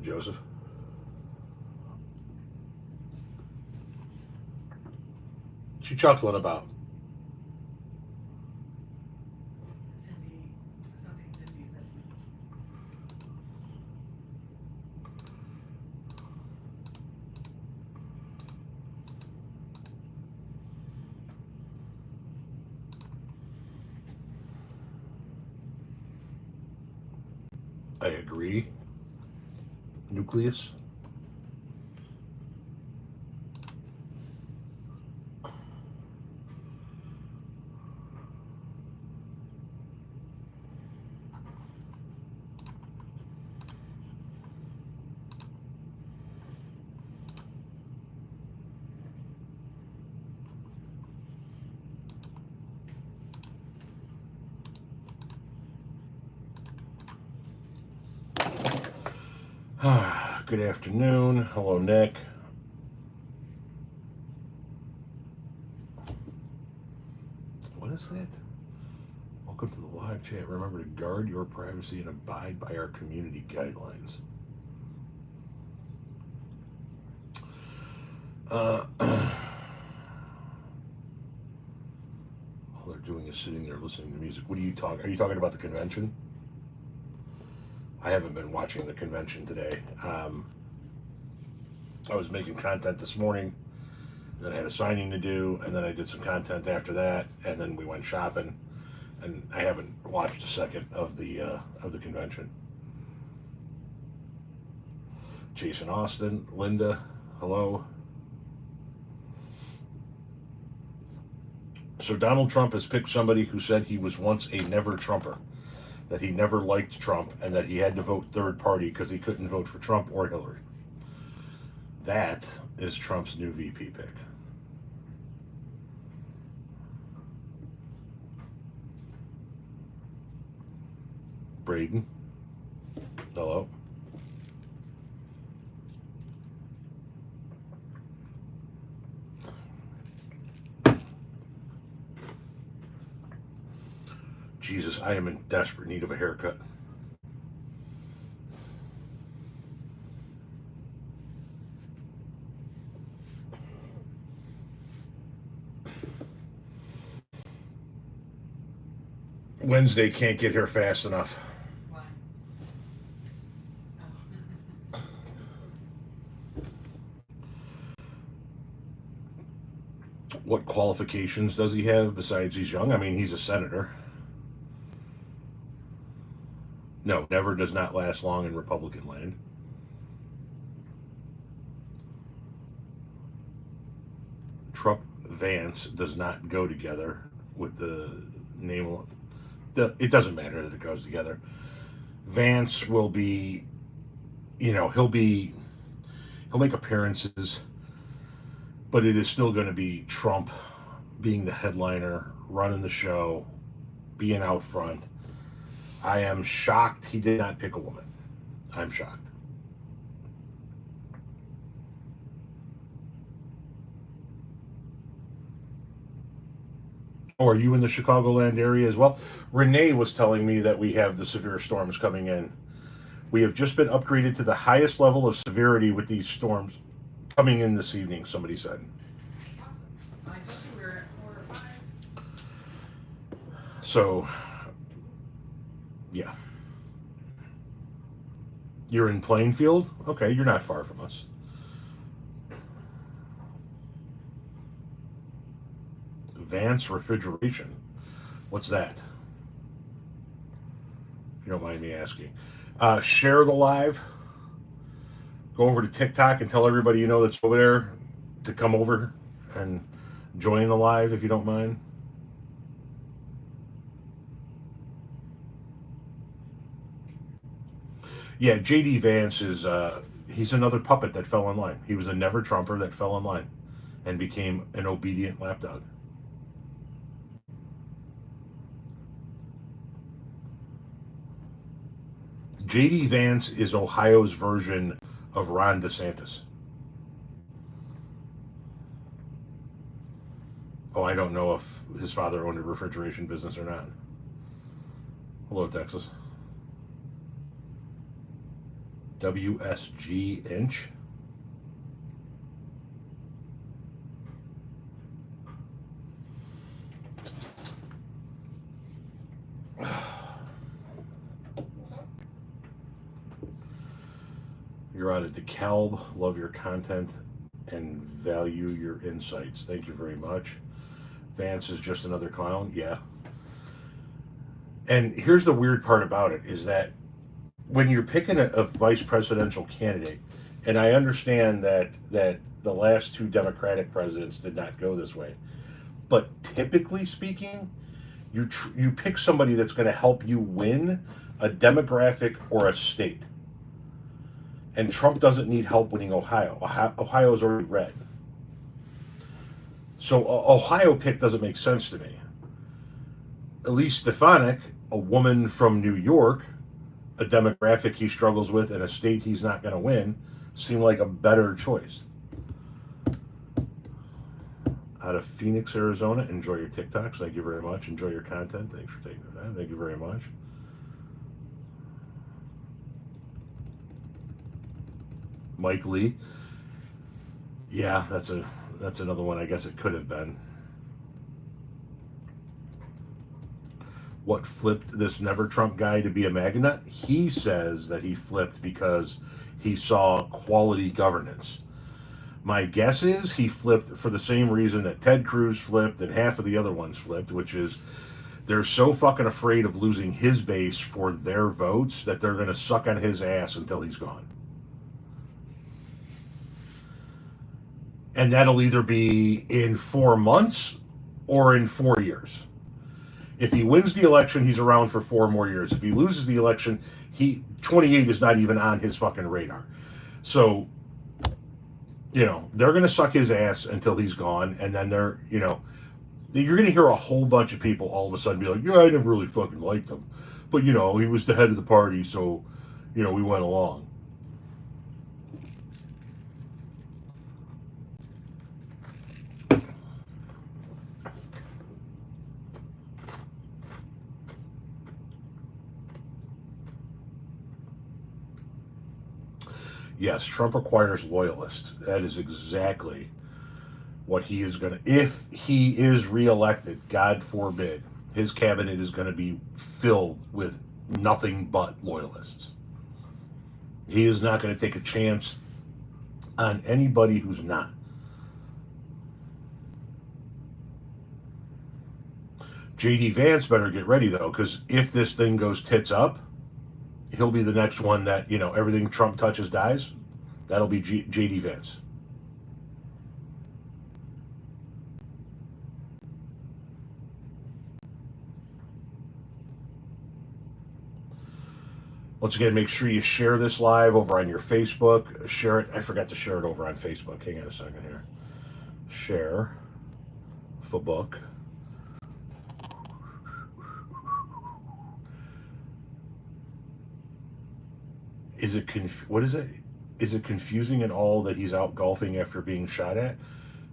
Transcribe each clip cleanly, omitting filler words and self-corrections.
Joseph. What you chuckling about? Cindy, something Cindy said to me. I agree. Nucleus. Good afternoon. Hello, Nick. What is that? Welcome to the live chat. Remember to guard your privacy and abide by our community guidelines. All they're doing is sitting there listening to music. What are you talking? Are you talking about the convention? I haven't been watching the convention today. I was making content this morning, then I had a signing to do, and then I did some content after that, and then we went shopping, and I haven't watched a second of the convention. Jason Austin, Linda, hello. So Donald Trump has picked somebody who said he was once a never Trumper, that he never liked Trump, and that he had to vote third party because he couldn't vote for Trump or Hillary. That is Trump's new VP pick. Braden, hello. Jesus, I am in desperate need of a haircut. Wednesday can't get here fast enough. Why? Oh. What qualifications does he have besides he's young? I mean, he's a senator. No, never does not last long in Republican land. Trump Vance does not go together with the name. It doesn't matter that it goes together. Vance will be, he'll make appearances, but it is still going to be Trump being the headliner, running the show, being out front. I am shocked he did not pick a woman. I'm shocked. Oh, are you in the Chicagoland area as well? Renee was telling me that we have the severe storms coming in. We have just been upgraded to the highest level of severity with these storms coming in this evening, somebody said. Awesome. I told you we were at 4 or 5. So, yeah. You're in Plainfield? Okay, you're not far from us. Vance Refrigeration. What's that? If you don't mind me asking. Share the live. Go over to TikTok and tell everybody you know that's over there to come over and join the live if you don't mind. Yeah, JD Vance is he's another puppet that fell in line. He was a never Trumper that fell in line and became an obedient lapdog. JD Vance is Ohio's version of Ron DeSantis. Oh, I don't know if his father owned a refrigeration business or not. Hello, Texas. WSG inch. You're out of DeKalb. Love your content and value your insights. Thank you very much. Vance is just another clown. Yeah. And here's the weird part about it is that when you're picking a vice presidential candidate, and I understand that the last two Democratic presidents did not go this way, but typically speaking, you pick somebody that's going to help you win a demographic or a state. And Trump doesn't need help winning Ohio. Ohio is already red. So Ohio pick doesn't make sense to me. Elise Stefanik, a woman from New York, a demographic he struggles with in a state he's not going to win, seemed like a better choice. Out of Phoenix, Arizona, enjoy your TikToks. Thank you very much. Enjoy your content. Thanks for taking the time. Thank you very much. Mike Lee. Yeah, that's another one. I guess it could have been. What flipped this Never Trump guy to be a MAGA nut? He says that he flipped because he saw quality governance. My guess is he flipped for the same reason that Ted Cruz flipped and half of the other ones flipped, which is they're so fucking afraid of losing his base for their votes that they're going to suck on his ass until he's gone. And that'll either be in 4 months or in 4 years. If he wins the election, he's around for 4 more years. If he loses the election, 28 is not even on his fucking radar. So, they're going to suck his ass until he's gone, and then you're going to hear a whole bunch of people all of a sudden be like, yeah, I never really fucking liked him. But, he was the head of the party, so, we went along. Yes, Trump requires loyalists. That is exactly what he is going to. If he is reelected, God forbid, his cabinet is going to be filled with nothing but loyalists. He is not going to take a chance on anybody who's not. J.D. Vance better get ready, though, because if this thing goes tits up, he'll be the next one that, everything Trump touches dies. That'll be J.D. Vance. Once again, make sure you share this live over on your Facebook. Share it. I forgot to share it over on Facebook. Hang on a second here. Share for book. What is it? Is it confusing at all that he's out golfing after being shot at?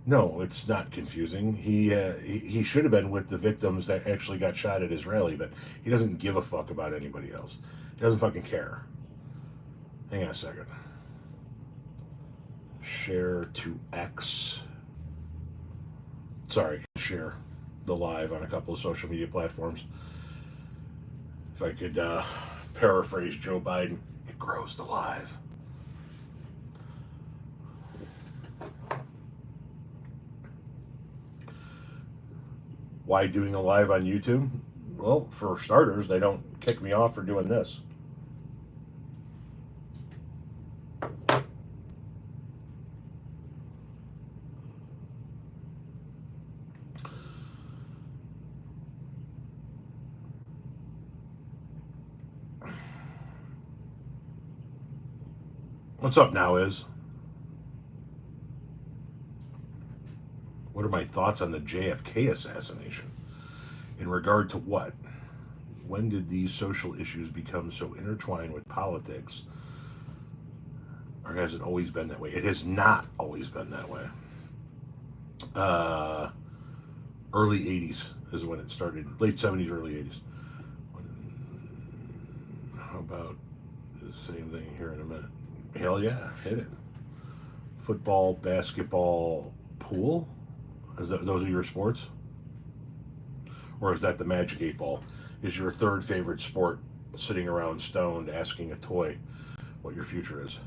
No, it's not confusing. He should have been with the victims that actually got shot at his rally, but he doesn't give a fuck about anybody else. He doesn't fucking care. Hang on a second. Share to X. Sorry, share the live on a couple of social media platforms. If I could paraphrase Joe Biden, it grows the live. Why doing a live on YouTube? Well, for starters, they don't kick me off for doing this. What's up now is? What are my thoughts on the JFK assassination? In regard to what? When did these social issues become so intertwined with politics? Or has it always been that way? It has not always been that way. Early 80s is when it started. Late 70s, early 80s. How about the same thing here in a minute? Hell yeah, hit it. Football, basketball, pool. Those are your sports, or is that the Magic 8 Ball? Is your third favorite sport sitting around stoned asking a toy what your future is?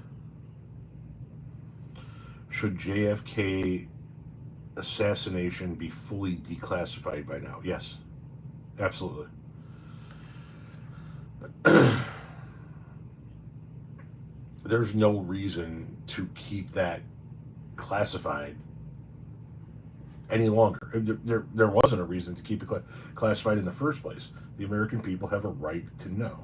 Should JFK assassination be fully declassified by now? Yes, absolutely. There's no reason to keep that classified any longer. There wasn't a reason to keep it classified in the first place. The American people have a right to know.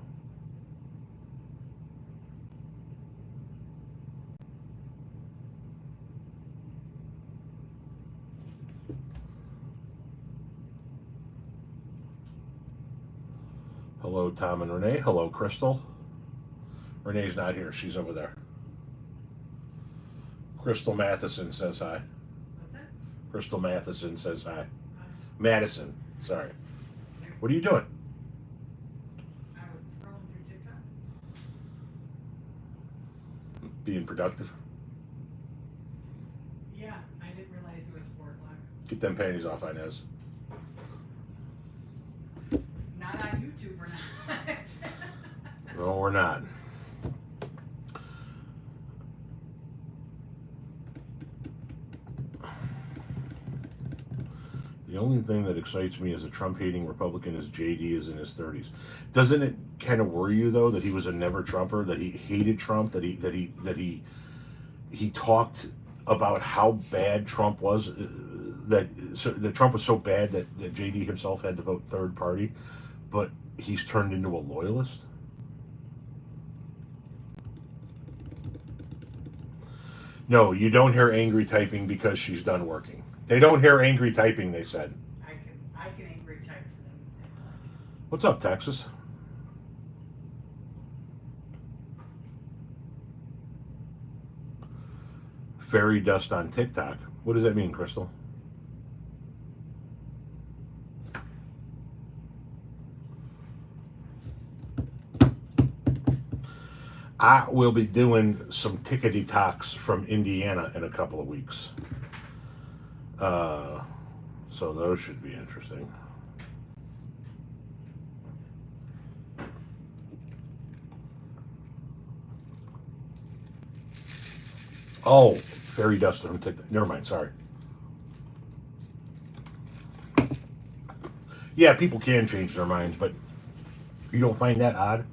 Hello, Tom and Renee. Hello, Crystal. Renee's not here. She's over there. Crystal Matheson says hi. What's that? Crystal Matheson says hi. Uh, Madison, sorry. What are you doing? I was scrolling through TikTok. Being productive. Yeah, I didn't realize it was 4 o'clock. Get them panties off, Inez. Not on YouTube, we're not. No, we're not. The only thing that excites me as a Trump-hating Republican is JD is in his 30s. Doesn't it kind of worry you though that he was a never Trumper, that he hated Trump, that he talked about how bad Trump was, that Trump was so bad that JD himself had to vote third party, but he's turned into a loyalist? No, you don't hear angry typing because she's done working. They don't hear angry typing, they said. I can angry type for them. What's up, Texas? Fairy dust on TikTok. What does that mean, Crystal? I will be doing some tickety talks from Indiana in a couple of weeks. So those should be interesting. Oh, fairy dust on TikTok. Never mind, sorry. Yeah, people can change their minds, but you don't find that odd?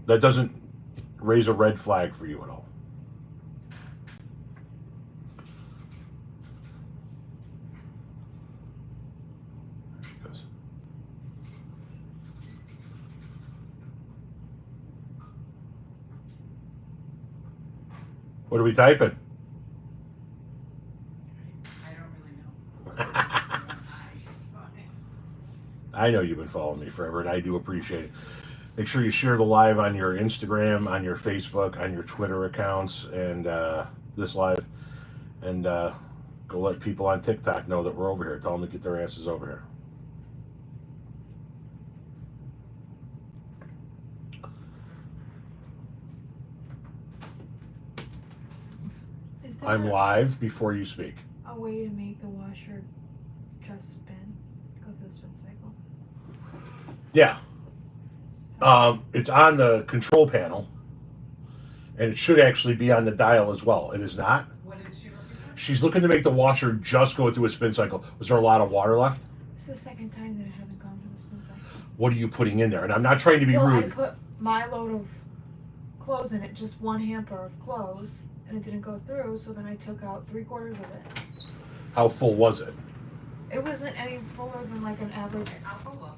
That doesn't raise a red flag for you at all. There she goes. What are we typing? I don't really know. I know you've been following me forever, and I do appreciate it. Make sure you share the live on your Instagram, on your Facebook, on your Twitter accounts, and this live. And go let people on TikTok know that we're over here. Tell them to get their asses over here. Is there I'm live before you speak. a way to make the washer just spin? Go through the spin cycle? Yeah. It's on the control panel, and it should actually be on the dial as well. It is not. What is she looking for? She's looking to make the washer just go through a spin cycle. Was there a lot of water left? It's the second time that it hasn't gone through the spin cycle. What are you putting in there? And I'm not trying to be Well, I rude. put my load of clothes in it, just one hamper of clothes, and it didn't go through, so then I took out 3/4 of it. How full was it? It wasn't any fuller than like an average. I'll go look.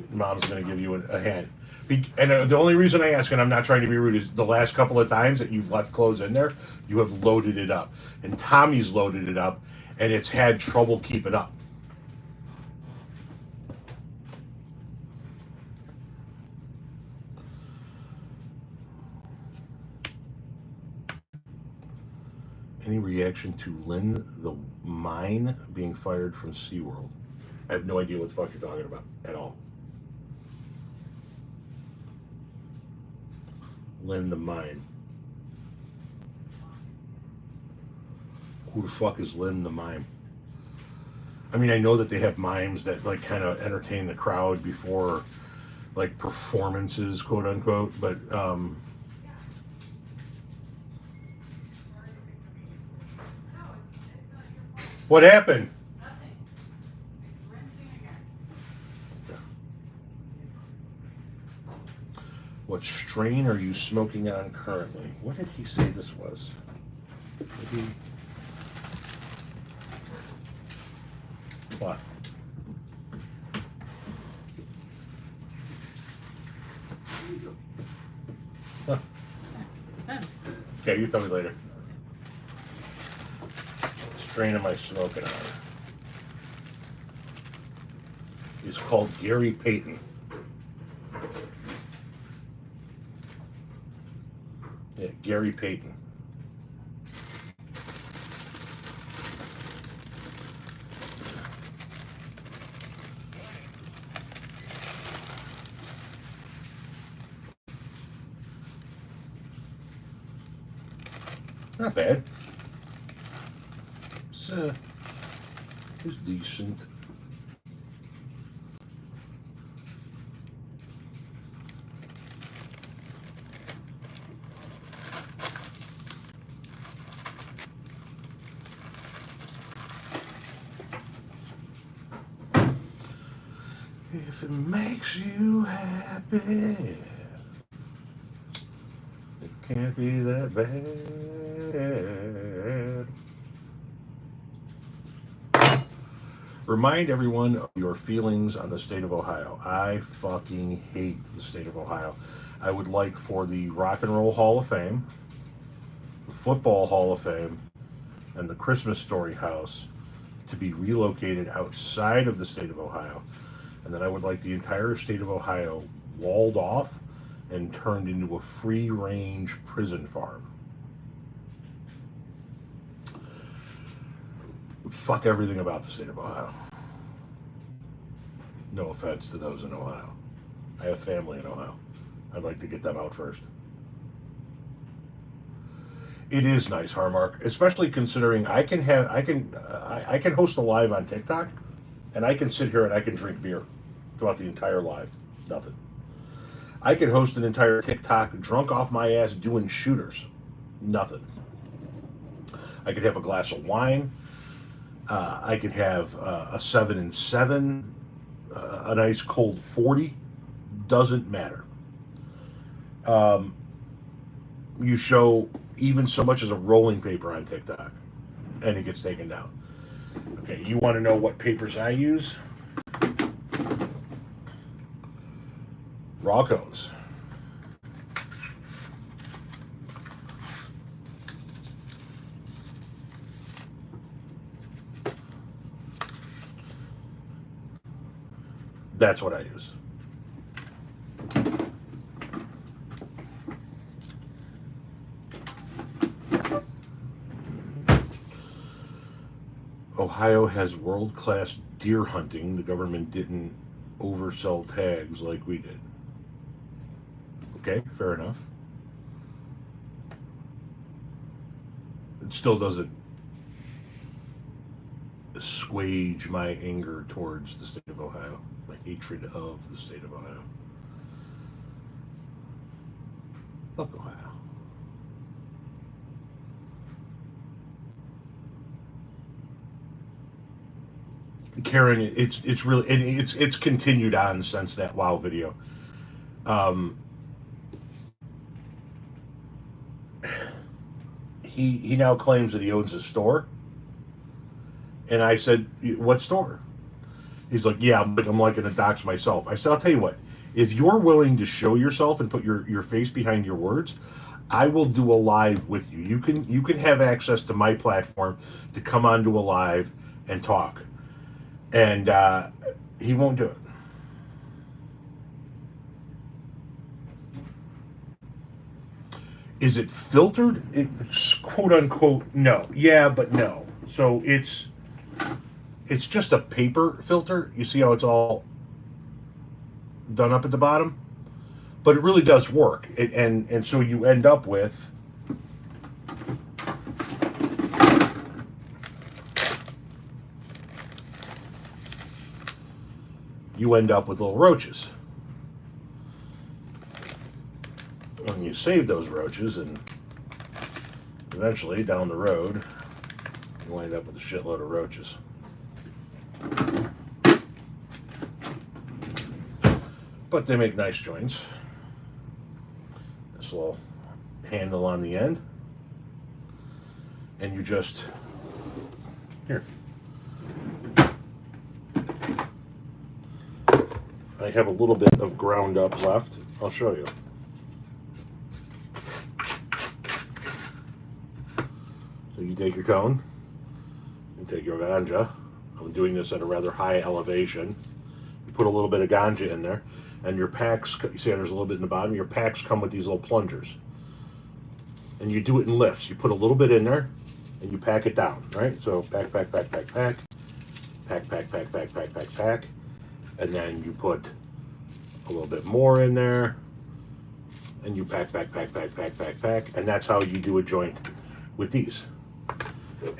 Mom's going to give you a hand. And the only reason I ask, and I'm not trying to be rude, is the last couple of times that you've left clothes in there, you have loaded it up. And Tommy's loaded it up, and it's had trouble keeping up. Any reaction to Lynn the Mine being fired from SeaWorld? I have no idea what the fuck you're talking about at all. Lynn the Mime. Who the fuck is Lynn the Mime? I mean, I know that they have mimes that like kind of entertain the crowd before like performances, quote unquote, but what happened? Nothing. It's rinsing again. What strain are you smoking on currently? What did he say this was? Maybe. What? Huh. Okay, you tell me later. What strain am I smoking on? It's called Gary Payton. Yeah, Gary Payton. Not bad. It's decent. If it makes you happy, it can't be that bad. Remind everyone of your feelings on the state of Ohio. I fucking hate the state of Ohio. I would like for the Rock and Roll Hall of Fame, the Football Hall of Fame, and the Christmas Story House to be relocated outside of the state of Ohio. And then I would like the entire state of Ohio walled off and turned into a free-range prison farm. Fuck everything about the state of Ohio. No offense to those in Ohio. I have family in Ohio. I'd like to get them out first. It is nice, Harmark, especially considering I can host a live on TikTok, and I can sit here and I can drink beer throughout the entire live. Nothing. I could host an entire TikTok drunk off my ass doing shooters. Nothing. I could have a glass of wine. I could have a 7 and 7, a nice cold 40. Doesn't matter. You show even so much as a rolling paper on TikTok, and it gets taken down. Okay, you want to know what papers I use? Raw cones. That's what I use. Ohio has world-class deer hunting. The government didn't oversell tags like we did. Okay, fair enough. It still doesn't assuage my anger towards the state of Ohio, my hatred of the state of Ohio. Fuck Ohio. Karen, it's really it's continued on since that WoW video. He now claims that he owns a store, and I said, "What store?" He's like, "Yeah, I'm like gonna dox myself." I said, "I'll tell you what. If you're willing to show yourself and put your face behind your words, I will do a live with you. You can have access to my platform to come onto a live and talk." And he won't do it. Is it filtered? It's quote unquote no. Yeah, but no. So it's just a paper filter. You see how it's all done up at the bottom? but it really does work. And so you end up with little roaches. And you save those roaches, and eventually down the road you wind up with a shitload of roaches. But they make nice joints. This little handle on the end, and you just here. I have a little bit of ground up left. I'll show you. So you take your cone, you take your ganja. I'm doing this at a rather high elevation. You put a little bit of ganja in there, and your packs, you see how there's a little bit in the bottom? Your packs come with these little plungers. And you do it in lifts. You put a little bit in there, and you pack it down, right? So pack, pack, pack, pack, pack. Pack, pack, pack, pack, pack, pack, pack. And then you put a little bit more in there, and you pack, pack, pack, pack, pack, pack, pack. And that's how you do a joint with these.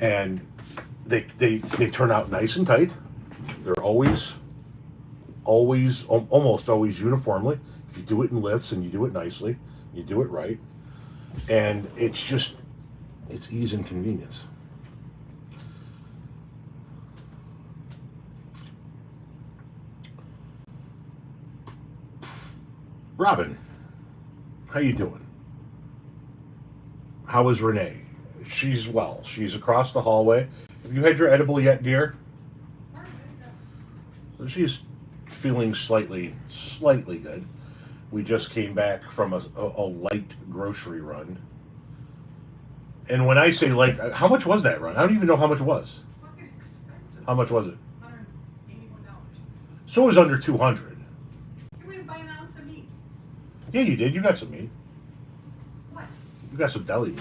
And they turn out nice and tight. They're almost always uniformly. If you do it in lifts and you do it nicely, you do it right. And it's ease and convenience. Robin, how you doing? How is Renee? She's well. She's across the hallway. Have you had your edible yet, dear? She's feeling slightly good. We just came back from a light grocery run. And when I say light, how much was that run? I don't even know how much it was. Fucking expensive. How much was it? $181. So it was under 200. You didn't buy an ounce of meat. Yeah, you did. You got some meat. What? You got some deli meat.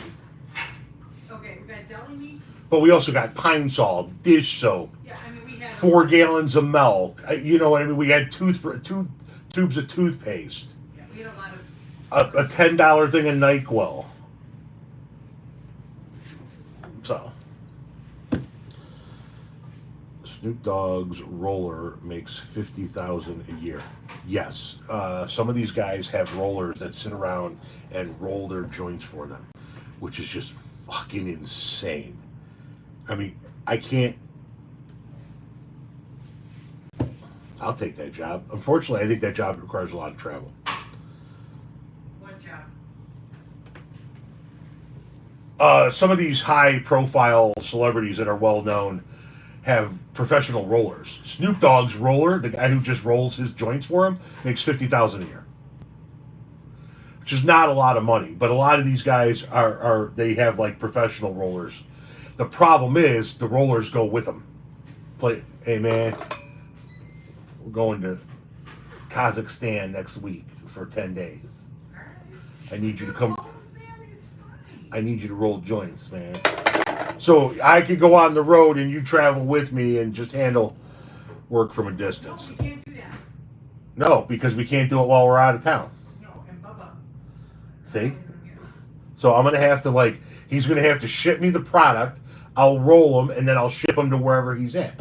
Okay, we got deli meat. But we also got pine salt, dish soap, Yeah, I mean, we had 4 gallons of milk. You know what I mean? We had two tubes of toothpaste. Yeah, we had a lot of. A $10 thing of NyQuil. So, Snoop Dogg's roller makes $50,000 a year. Yes, some of these guys have rollers that sit around and roll their joints for them, which is just fucking insane. I mean, I can't. I'll take that job. Unfortunately, I think that job requires a lot of travel. What job? Some of these high-profile celebrities that are well-known have professional rollers. Snoop Dogg's roller, the guy who just rolls his joints for him, makes $50,000 a year, which is not a lot of money. But a lot of these guys they have like professional rollers. The problem is the rollers go with them. Hey man, we're going to Kazakhstan next week for 10 days. All right. I need you to come. Phones, man, it's fine. I need you to roll joints, man. So I could go on the road and you travel with me and just handle work from a No, distance. we can't do that. No, because we can't do it while we're out of town. No, and Bubba. See? So I'm gonna have to he's gonna have to ship me the product. I'll roll them and then I'll ship them to wherever he's at.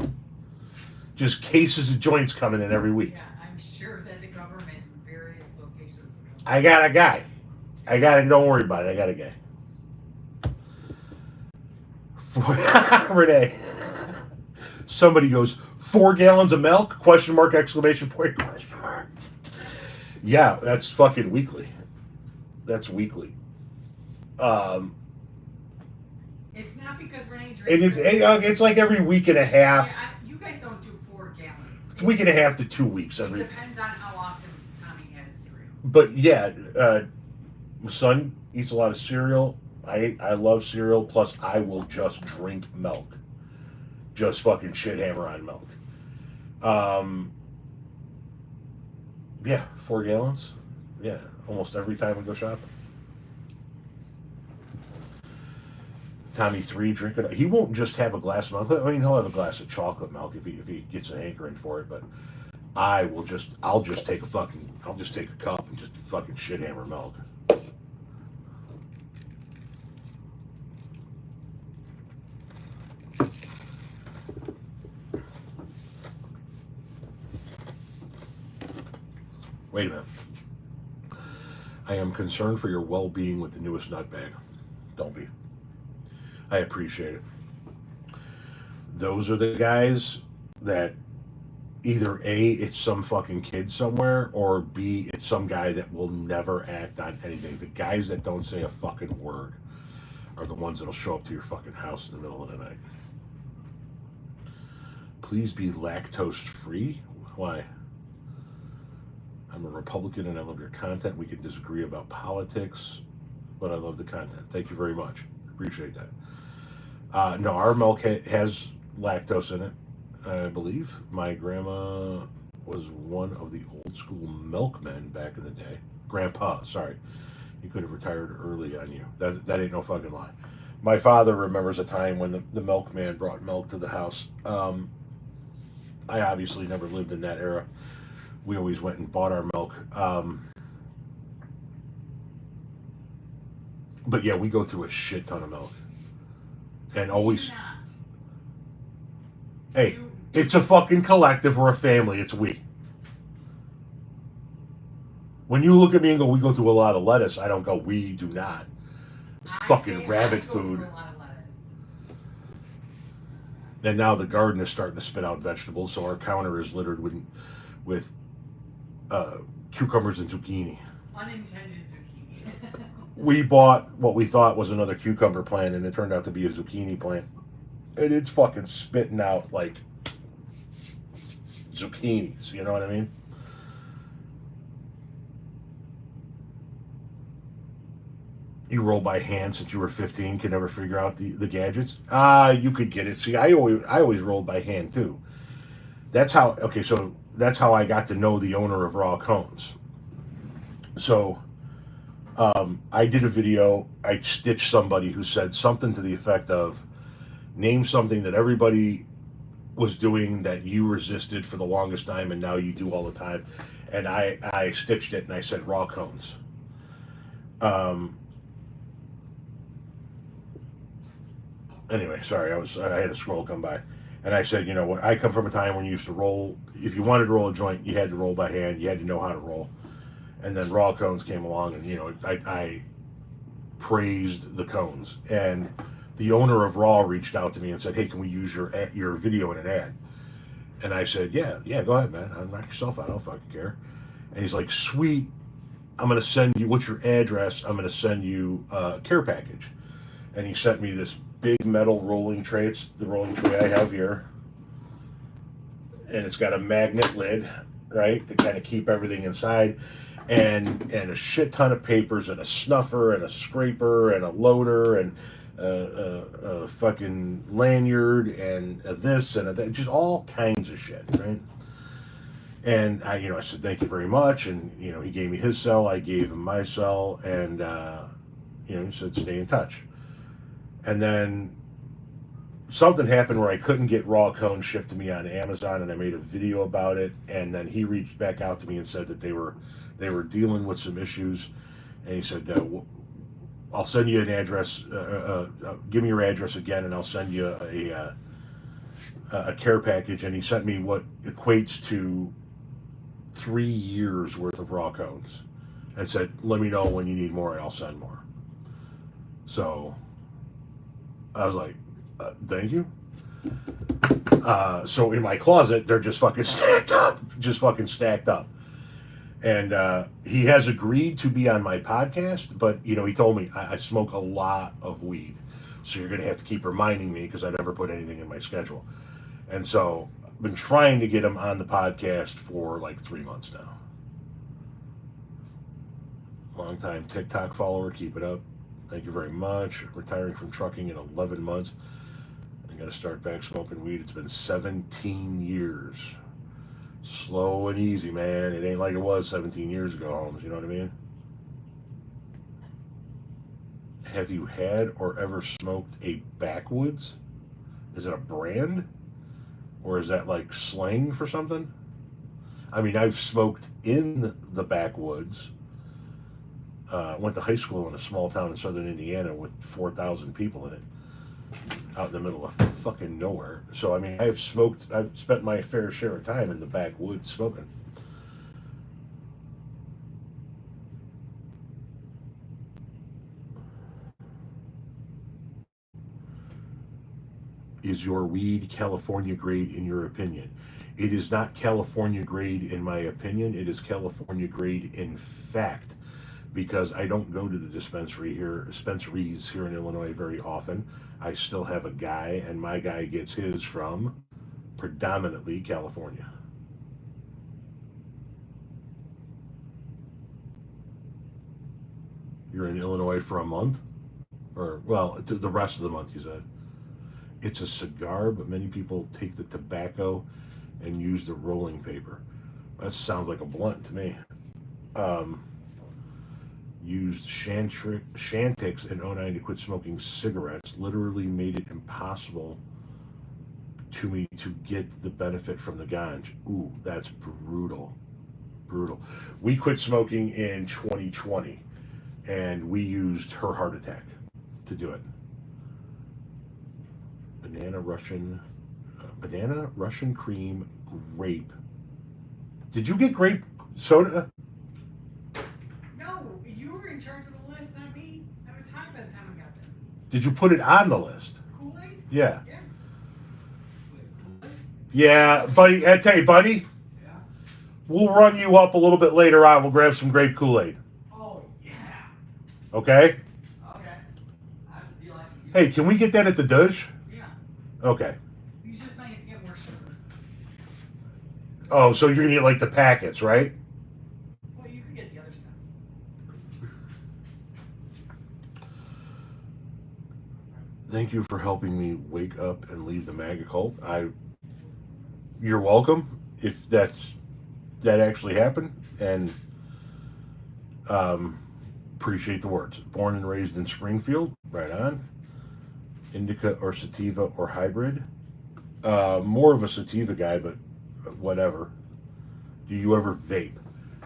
Just cases of joints coming in every week. Yeah, I'm sure that the government in various locations. I got a guy. Don't worry about it. I got a guy. Renee. Somebody goes, 4 gallons of milk? Question mark, exclamation point, question mark. Yeah, that's fucking weekly. That's weekly. It's not because Renee drinks. And it's like every week and a half. Yeah, you guys don't do 4 gallons. It's a week and a half to 2 weeks. It depends on how often Tommy has cereal. But yeah, my son eats a lot of cereal. I love cereal. Plus, I will just drink milk. Just fucking shit hammer on milk. Yeah, 4 gallons. Yeah, almost every time we go shopping. Tommy 3 drinking. He won't just have a glass of milk. I mean, he'll have a glass of chocolate milk if he gets an hankering for it. But I'll just take a cup and just fucking shit hammer milk. Wait a minute. I am concerned for your well-being with the newest nut bag. Don't be. I appreciate it. Those are the guys that either A, it's some fucking kid somewhere, or B, it's some guy that will never act on anything. The guys that don't say a fucking word are the ones that'll show up to your fucking house in the middle of the night. Please be lactose free? Why? I'm a Republican and I love your content. We can disagree about politics, but I love the content. Thank you very much. Appreciate that. No, our milk has lactose in it, I believe. My grandma was one of the old school milkmen back in the day. Grandpa, sorry. He could have retired early on you. That ain't no fucking lie. My father remembers a time when the milkman brought milk to the house. I obviously never lived in that era. We always went and bought our milk. But yeah, we go through a shit ton of milk. And always, Not. hey, it's a fucking collective or a family. It's we. When you look at me and go, we go through a lot of lettuce, I don't go, we do not. I Fucking say rabbit I go through food. a lot of lettuce. And now the garden is starting to spit out vegetables, so our counter is littered with cucumbers and zucchini. Unintended zucchini. We bought what we thought was another cucumber plant, and it turned out to be a zucchini plant. And it's fucking spitting out like zucchinis, you know what I mean? You roll by hand since you were 15, could never figure out the gadgets. You could get it. See, I always rolled by hand too. That's how I got to know the owner of Raw Cones. So I did a video, I stitched somebody who said something to the effect of, name something that everybody was doing that you resisted for the longest time and now you do all the time. And I stitched it and I said Raw Cones. Anyway, sorry, I had a scroll come by. And I said, you know what, I come from a time when you used to roll, if you wanted to roll a joint, you had to roll by hand, you had to know how to roll. And then Raw Cones came along and, you know, I praised the cones. And the owner of Raw reached out to me and said, hey, can we use your video in an ad? And I said, yeah, go ahead, man. Knock yourself out. I don't fucking care. And he's like, sweet. I'm going to send you, what's your address? I'm going to send you a care package. And he sent me this big metal rolling tray. It's the rolling tray I have here. And it's got a magnet lid, right, to kind of keep everything inside. And a shit ton of papers and a snuffer and a scraper and a loader and a fucking lanyard and this and that, just all kinds of shit, right? And I said thank you very much, and he gave me his cell, I gave him my cell, and he said stay in touch. And then something happened where I couldn't get Raw Cones shipped to me on Amazon, and I made a video about it. And then he reached back out to me and said that they were dealing with some issues, and he said, I'll send you an address. Give me your address again, and I'll send you a care package. And he sent me what equates to 3 years worth of Raw Cones, and said, let me know when you need more, and I'll send more. So I was like, thank you. So in my closet, they're just fucking stacked up. And he has agreed to be on my podcast, but he told me I smoke a lot of weed, so you're gonna have to keep reminding me because I never put anything in my schedule. And so I've been trying to get him on the podcast for like 3 months now. Long time TikTok follower, keep it up. Thank you very much. Retiring from trucking in 11 months. I gotta start back smoking weed. It's been 17 years. Slow and easy, man. It ain't like it was 17 years ago, Holmes. You know what I mean? Have you had or ever smoked a backwoods? Is it a brand? Or is that like slang for something? I mean, I've smoked in the backwoods. Went to high school in a small town in southern Indiana with 4,000 people in it, out in the middle of fucking nowhere. So, I mean, I've spent my fair share of time in the backwoods smoking. Is your weed California grade in your opinion? It is not California grade in my opinion. It is California grade in fact, because I don't go to the dispensaries here in Illinois very often. I still have a guy, and my guy gets his from predominantly California. You're in Illinois for a month, or well, it's the rest of the month. You said it's a cigar, but many people take the tobacco and use the rolling paper. That sounds like a blunt to me. Um, Used Shantix in '09 to quit smoking cigarettes. Literally made it impossible to me to get the benefit from the ganj. Ooh, that's brutal. Brutal. We quit smoking in 2020, and we used her heart attack to do it. Banana Russian cream grape. Did you get grape soda? No, you were in charge of the list, not me. I was high by the time I got there. Did you put it on the list? Kool-Aid? Yeah. Yeah. Yeah, buddy. I tell you, buddy. Yeah. We'll run you up a little bit later on. We'll grab some grape Kool-Aid. Oh, yeah. Okay? Okay. That's a deal I can do. Hey, can we get that at the Dutch? Yeah. Okay. You just might have to get more sugar. Oh, so you're gonna get like the packets, right? Well, you could get the other stuff. Thank you for helping me wake up and leave the MAGA cult. You're welcome. If that actually happened, and appreciate the words. Born and raised in Springfield, right on. Indica or sativa or hybrid. More of a sativa guy, but whatever. Do you ever vape?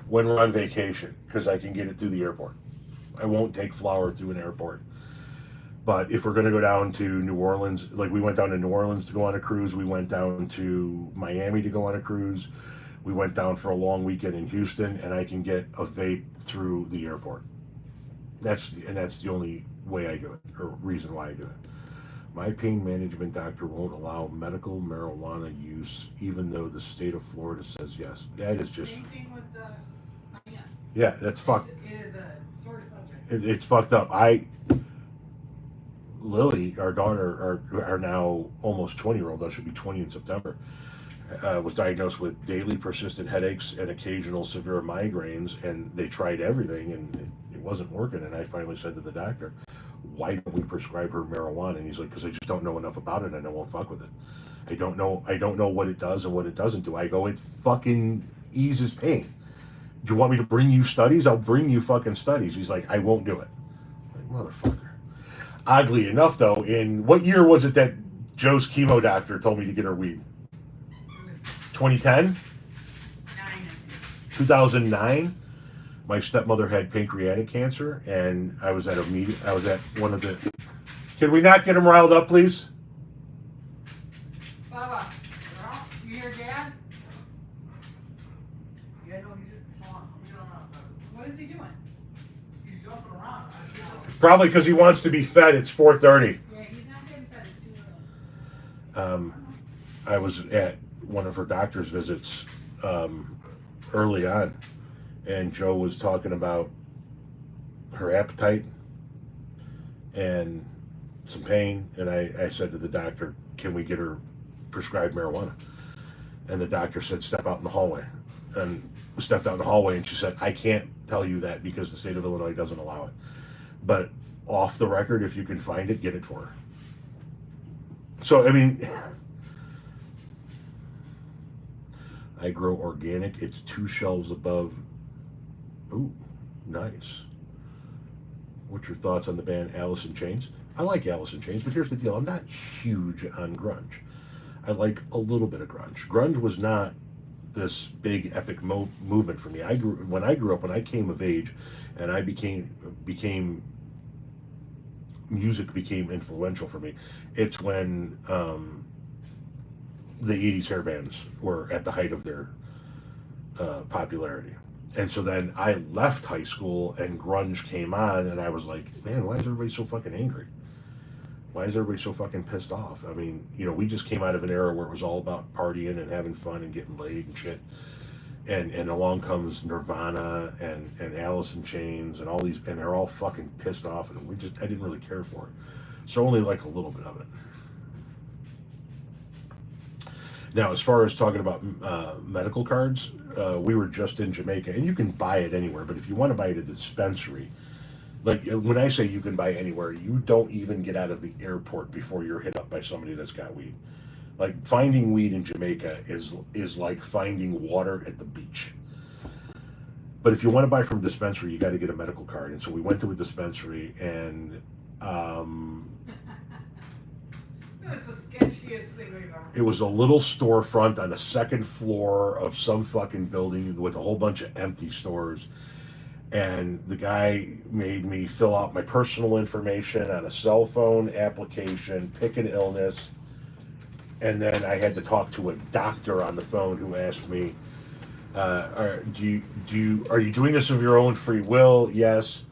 When we're on vacation, because I can get it through the airport. I won't take flower through an airport. But if we're going to go down to New Orleans, like we went down to New Orleans to go on a cruise, we went down to Miami to go on a cruise, we went down for a long weekend in Houston, and I can get a vape through the airport. That's the only way I do it, or reason why I do it. My pain management doctor won't allow medical marijuana use, even though the state of Florida says yes. That is just Same thing with yeah. yeah, that's fucked. It is a sort of subject. It's fucked up. Lily, our daughter, our now almost 20-year-old, that should be 20 in September, was diagnosed with daily persistent headaches and occasional severe migraines, and they tried everything, and it wasn't working. And I finally said to the doctor, why don't we prescribe her marijuana? And he's like, because I just don't know enough about it, and I won't fuck with it. I don't know what it does and what it doesn't do. I go, it fucking eases pain. Do you want me to bring you studies? I'll bring you fucking studies. He's like, I won't do it. I'm like, motherfucker. Oddly enough, though, in what year was it that Joe's chemo doctor told me to get her weed? 2010? 2009? My stepmother had pancreatic cancer, and I was at a meeting. I was at one of the. Can we not get him riled up, please? Bubba, you hear Dad? Yeah, no, he didn't. Hold on, get on up. What is he doing? He's jumping around. Probably because he wants to be fed. It's 4:30. Yeah, he's not getting fed. It's too early. I was at one of her doctor's visits early on, and Joe was talking about her appetite and some pain, and I said to the doctor, can we get her prescribed marijuana? And the doctor said, step out in the hallway. And stepped out in the hallway, and she said, I can't tell you that because the state of Illinois doesn't allow it. But off the record, if you can find it, get it for her. So, I mean, I grow organic. It's 2 shelves above. Ooh, nice. What's your thoughts on the band Alice in Chains? I like Alice in Chains, but here's the deal. I'm not huge on grunge. I like a little bit of grunge. Grunge was not this big epic movement for me. When I grew up, when I came of age, and I became music became influential for me. It's when the '80s hair bands were at the height of their popularity. And so then I left high school and grunge came on, and I was like, man, why is everybody so fucking angry? Why is everybody so fucking pissed off? I mean, we just came out of an era where it was all about partying and having fun and getting laid and shit. And along comes Nirvana and Alice in Chains and all these, and they're all fucking pissed off, and I didn't really care for it. So only like a little bit of it. Now, as far as talking about medical cards, we were just in Jamaica, and you can buy it anywhere. But if you want to buy it at a dispensary, like when I say you can buy anywhere, you don't even get out of the airport before you're hit up by somebody that's got weed. Like finding weed in Jamaica is like finding water at the beach. But if you want to buy from a dispensary, you got to get a medical card. And so we went to a dispensary, and It was the sketchiest thing we've ever. it was a little storefront on the second floor of some fucking building with a whole bunch of empty stores. And the guy made me fill out my personal information on a cell phone application, pick an illness, and then I had to talk to a doctor on the phone who asked me, "Are you doing this of your own free will?" Yes.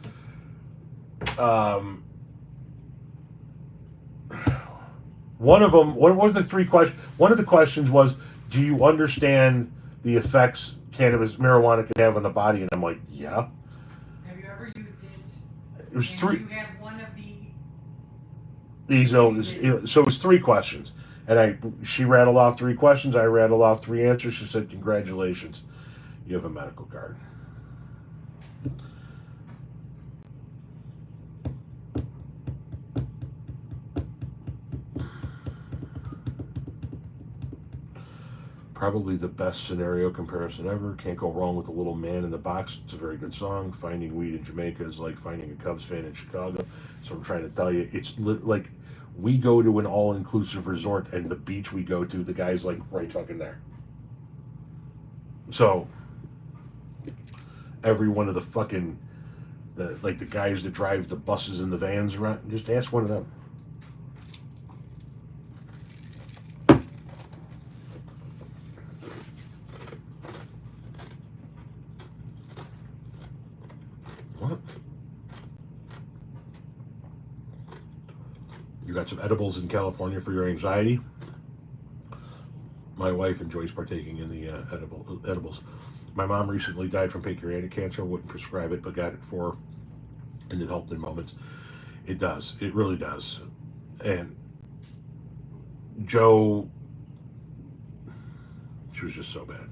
One of them. What was the three questions? One of the questions was, "Do you understand the effects marijuana can have on the body?" And I'm like, "Yeah." Have you ever used it? It was And three. you have one of So it was three questions, and she rattled off three questions. I rattled off three answers. She said, "Congratulations, you have a medical card." Probably the best scenario comparison ever. Can't go wrong with The Little Man in the Box. It's a very good song. Finding weed in Jamaica is like finding a Cubs fan in Chicago. So I'm trying to tell you, it's like we go to an all-inclusive resort, and the beach we go to, the guy's like right fucking there. So every one of the fucking the guys that drive the buses and the vans around, just ask one of them. What? You got some edibles in California for your anxiety? My wife enjoys partaking in the edibles. My mom recently died from pancreatic cancer. Wouldn't prescribe it, but got it for her, and it helped in moments. It does. It really does. And Joe, she was just so bad.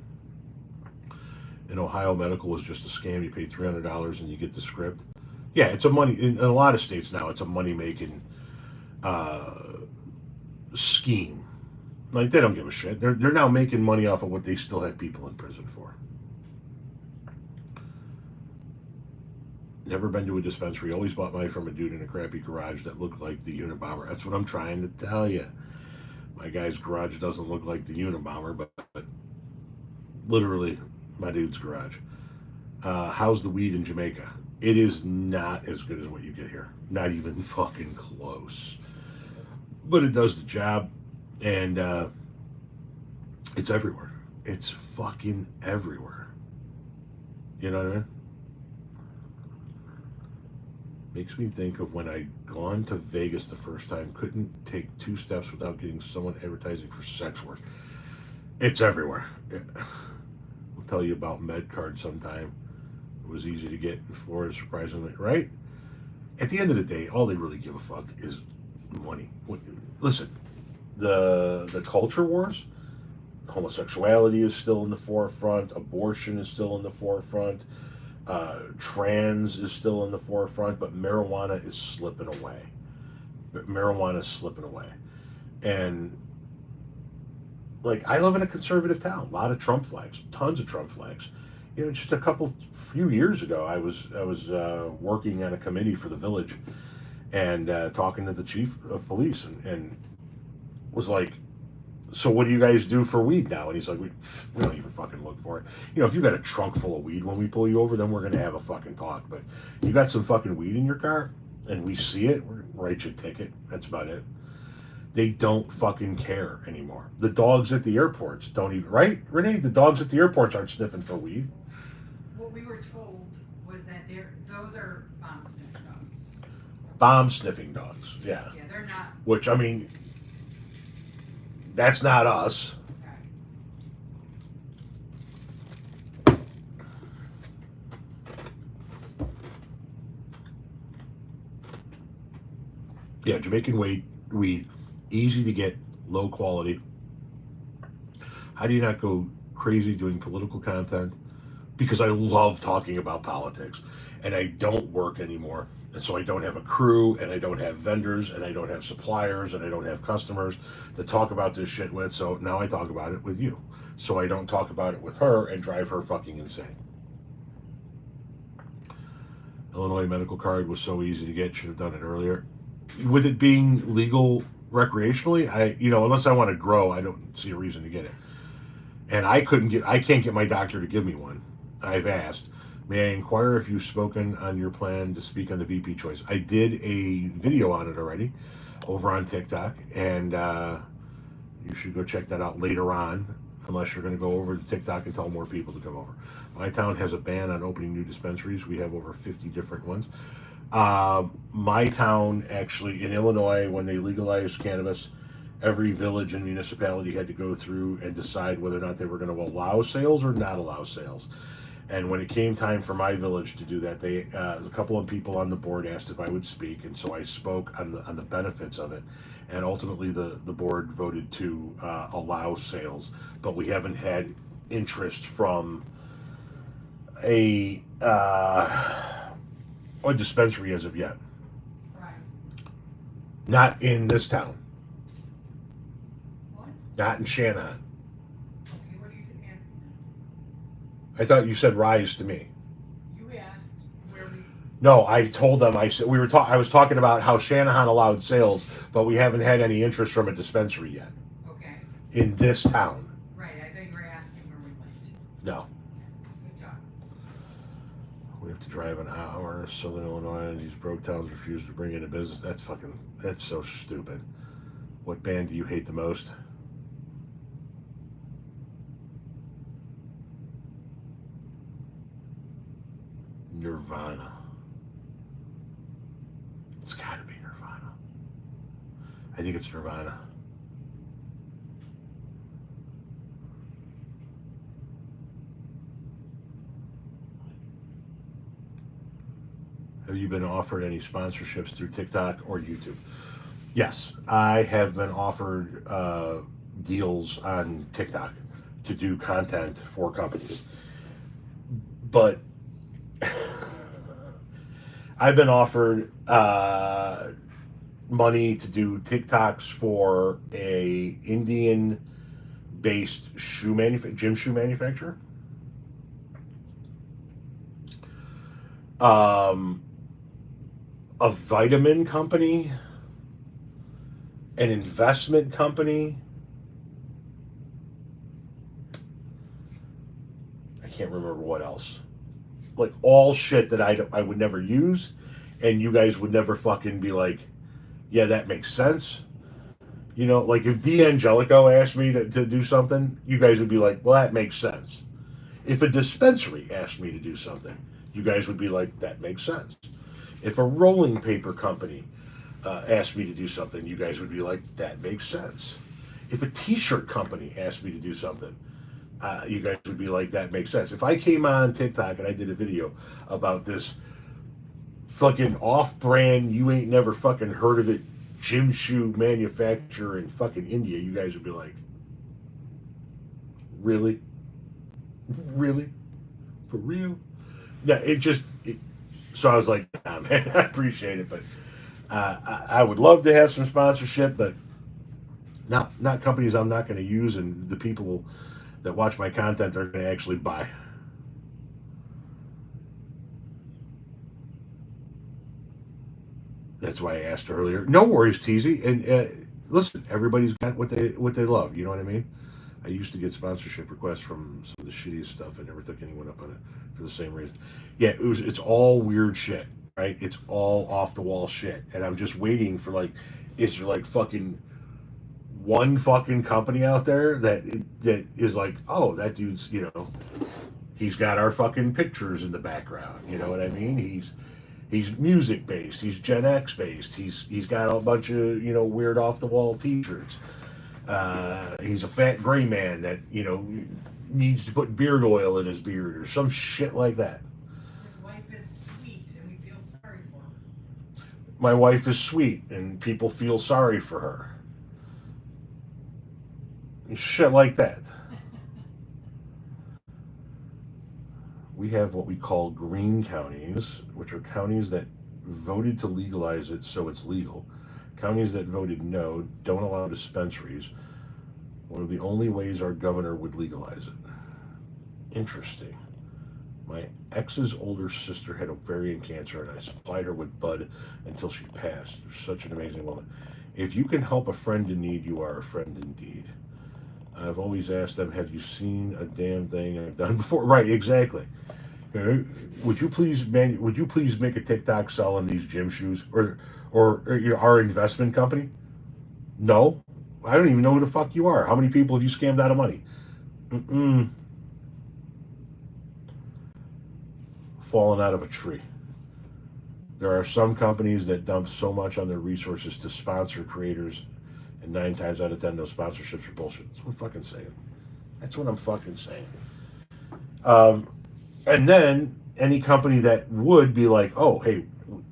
In Ohio, medical was just a scam. You pay $300 and you get the script. Yeah, it's a money. In a lot of states now, it's a money making scheme. Like they don't give a shit. They're now making money off of what they still have people in prison for. Never been to a dispensary. Always bought mine from a dude in a crappy garage that looked like the Unabomber. That's what I'm trying to tell you. My guy's garage doesn't look like the Unabomber, but literally my dude's garage. How's the weed in Jamaica? It is not as good as what you get here. Not even fucking close. But it does the job, and it's everywhere. It's fucking everywhere. You know what I mean? Makes me think of when I'd gone to Vegas the first time, couldn't take 2 steps without getting someone advertising for sex work. It's everywhere. I'll tell you about MedCard sometime. It was easy to get in Florida, surprisingly, right? At the end of the day, all they really give a fuck is money. Listen, the culture wars, homosexuality is still in the forefront, abortion is still in the forefront, trans is still in the forefront, but marijuana is slipping away. Marijuana is slipping away. And like, I live in a conservative town, a lot of Trump flags, tons of Trump flags. Just few years ago, I was working on a committee for the village, and talking to the chief of police, and was like, so what do you guys do for weed now? And he's like, we don't even fucking look for it. You know, if you got a trunk full of weed when we pull you over, then we're gonna have a fucking talk. But you got some fucking weed in your car, and we see it, we're gonna write you a ticket. That's about it. They don't fucking care anymore. The dogs at the airports don't even, right, Renee? The dogs at the airports aren't sniffing for weed. What we were told was that those are sniffing dogs. Bomb sniffing dogs, yeah. Yeah, they're not. Which, I mean, that's not us. Yeah, Jamaican weed, easy to get, low quality. How do you not go crazy doing political content? Because I love talking about politics, and I don't work anymore. And so I don't have a crew, and I don't have vendors, and I don't have suppliers, and I don't have customers to talk about this shit with. So now I talk about it with you. So I don't talk about it with her and drive her fucking insane. Illinois medical card was so easy to get, should have done it earlier. With it being legal recreationally, unless I want to grow, I don't see a reason to get it. And I can't get my doctor to give me one. I've asked. May I inquire if you've spoken on your plan to speak on the VP choice? I did a video on it already over on TikTok, and you should go check that out later on, unless you're going to go over to TikTok and tell more people to come over. My town has a ban on opening new dispensaries. We have over 50 different ones. My town, actually, in Illinois, when they legalized cannabis, every village and municipality had to go through and decide whether or not they were going to allow sales or not allow sales. And when it came time for my village to do that, a couple of people on the board asked if I would speak, and so I spoke on the benefits of it. And ultimately, the board voted to allow sales, but we haven't had interest from a dispensary as of yet. Right. Not in this town. What? Not in Shanahan. Okay, what are you asking? I thought you said Rise to me. You asked where we. No, I told them. I said I was talking about how Shanahan allowed sales, but we haven't had any interest from a dispensary yet Okay. in this town. Right, I thought you were asking where we went. No, Good job. we have to drive an hour. Southern Illinois, and these broke towns refuse to bring in a business. That's so stupid. What band do you hate the most? Nirvana. It's got to be Nirvana. I think it's Nirvana. Have you been offered any sponsorships through TikTok or YouTube? Yes, I have been offered deals on TikTok to do content for companies. But I've been offered money to do TikToks for a Indian-based gym shoe manufacturer. A vitamin company, an investment company. I can't remember what else. Like all shit that I would never use, and you guys would never fucking be like, yeah, that makes sense. You know, like if D'Angelico asked me to do something, you guys would be like, well, that makes sense. If a dispensary asked me to do something, you guys would be like, that makes sense. If a rolling paper company asked me to do something, you guys would be like, that makes sense. If a t-shirt company asked me to do something, you guys would be like, that makes sense. If I came on TikTok and I did a video about this fucking off-brand, you ain't never fucking heard of it, gym shoe manufacturer in fucking India, you guys would be like, really? Really? For real? Yeah, so I was like, nah, man, I appreciate it, but I would love to have some sponsorship, but not companies I'm not going to use, and the people that watch my content are going to actually buy. That's why I asked earlier. No worries, Teasy. And listen, everybody's got what they love. You know what I mean? I used to get sponsorship requests from some of the shittiest stuff. I never took anyone up on it for the same reason. Yeah, it's all weird shit, right? It's all off the wall shit, and I'm just waiting for like, is there like fucking one fucking company out there that is like, oh, that dude's, he's got our fucking pictures in the background. You know what I mean? He's music based. He's Gen X based. He's got a bunch of weird off the wall T-shirts. He's a fat gray man that needs to put beard oil in his beard or some shit like that. His wife is sweet, and we feel sorry for her. My wife is sweet, and people feel sorry for her. Shit like that. We have what we call green counties, which are counties that voted to legalize it so it's legal. Counties that voted no don't allow dispensaries. One of the only ways our governor would legalize it. Interesting. My ex's older sister had ovarian cancer, and I supplied her with bud until she passed. Such an amazing woman. If you can help a friend in need, you are a friend indeed. I've always asked them, have you seen a damn thing I've done before? Right, exactly. Would you please make a TikTok selling these gym shoes or our investment company? No, I don't even know who the fuck you are. How many people have you scammed out of money? Mm-mm. Fallen out of a tree. There are some companies that dump so much on their resources to sponsor creators, and 9 times out of 10, those sponsorships are bullshit. That's what I'm fucking saying. That's what I'm fucking saying. And then any company that would be like, oh, hey,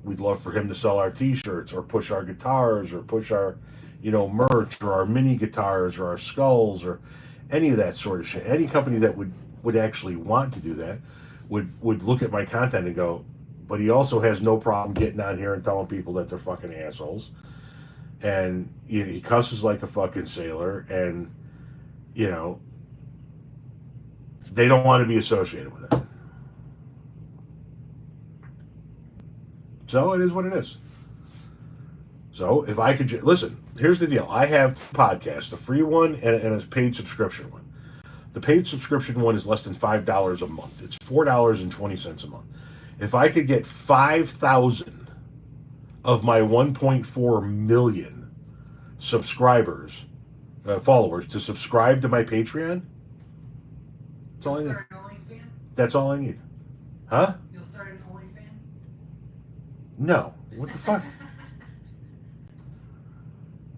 we'd love for him to sell our T-shirts or push our guitars or push our, merch or our mini guitars or our skulls or any of that sort of shit. Any company that would actually want to do that would look at my content and go, but he also has no problem getting on here and telling people that they're fucking assholes. And he cusses like a fucking sailor, and they don't want to be associated with it. So it is what it is. So if I could listen, here's the deal. I have 2 podcasts, a free one and a paid subscription one. The paid subscription one is less than $5 a month. It's $4.20 a month. If I could get 5,000 of my 1.4 million subscribers, followers, to subscribe to my Patreon, that's all I need. Start an OnlyFans? That's all I need. Huh? You'll start an OnlyFans? No. What the fuck?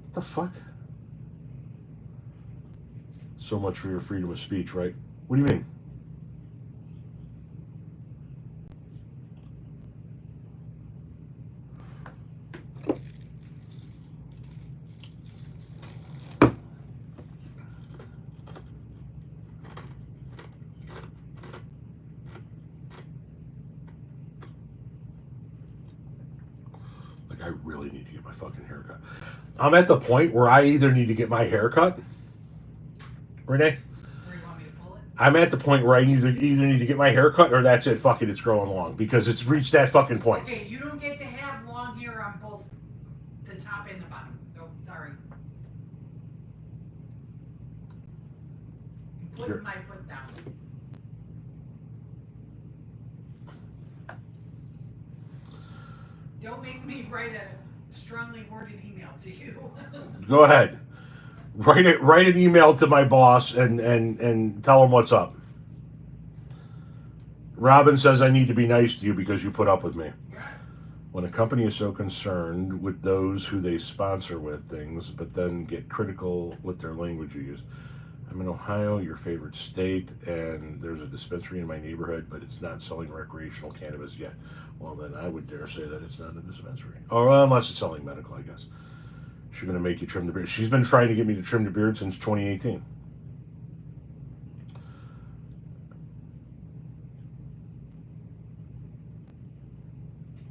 What the fuck? So much for your freedom of speech, right? What do you mean? Like, I really need to get my fucking haircut. I'm at the point where I either need to get my haircut, Renee. Where you want me to pull it? I'm at the point where I either need to get my haircut or that's it. Fuck it, it's growing long because it's reached that fucking point. Okay, you don't get to have long hair on both the top and the bottom. Nope, sorry. I'm putting my foot down. Don't make me write a strongly worded email to you. Go ahead. Write an email to my boss and tell him what's up. Robin says I need to be nice to you because you put up with me. Yes. When a company is so concerned with those who they sponsor with things, but then get critical with their language you use. I'm in Ohio, your favorite state, and there's a dispensary in my neighborhood, but it's not selling recreational cannabis yet. Well, then I would dare say that it's not a dispensary. Or unless it's selling medical, I guess. She's going to make you trim the beard. She's been trying to get me to trim the beard since 2018.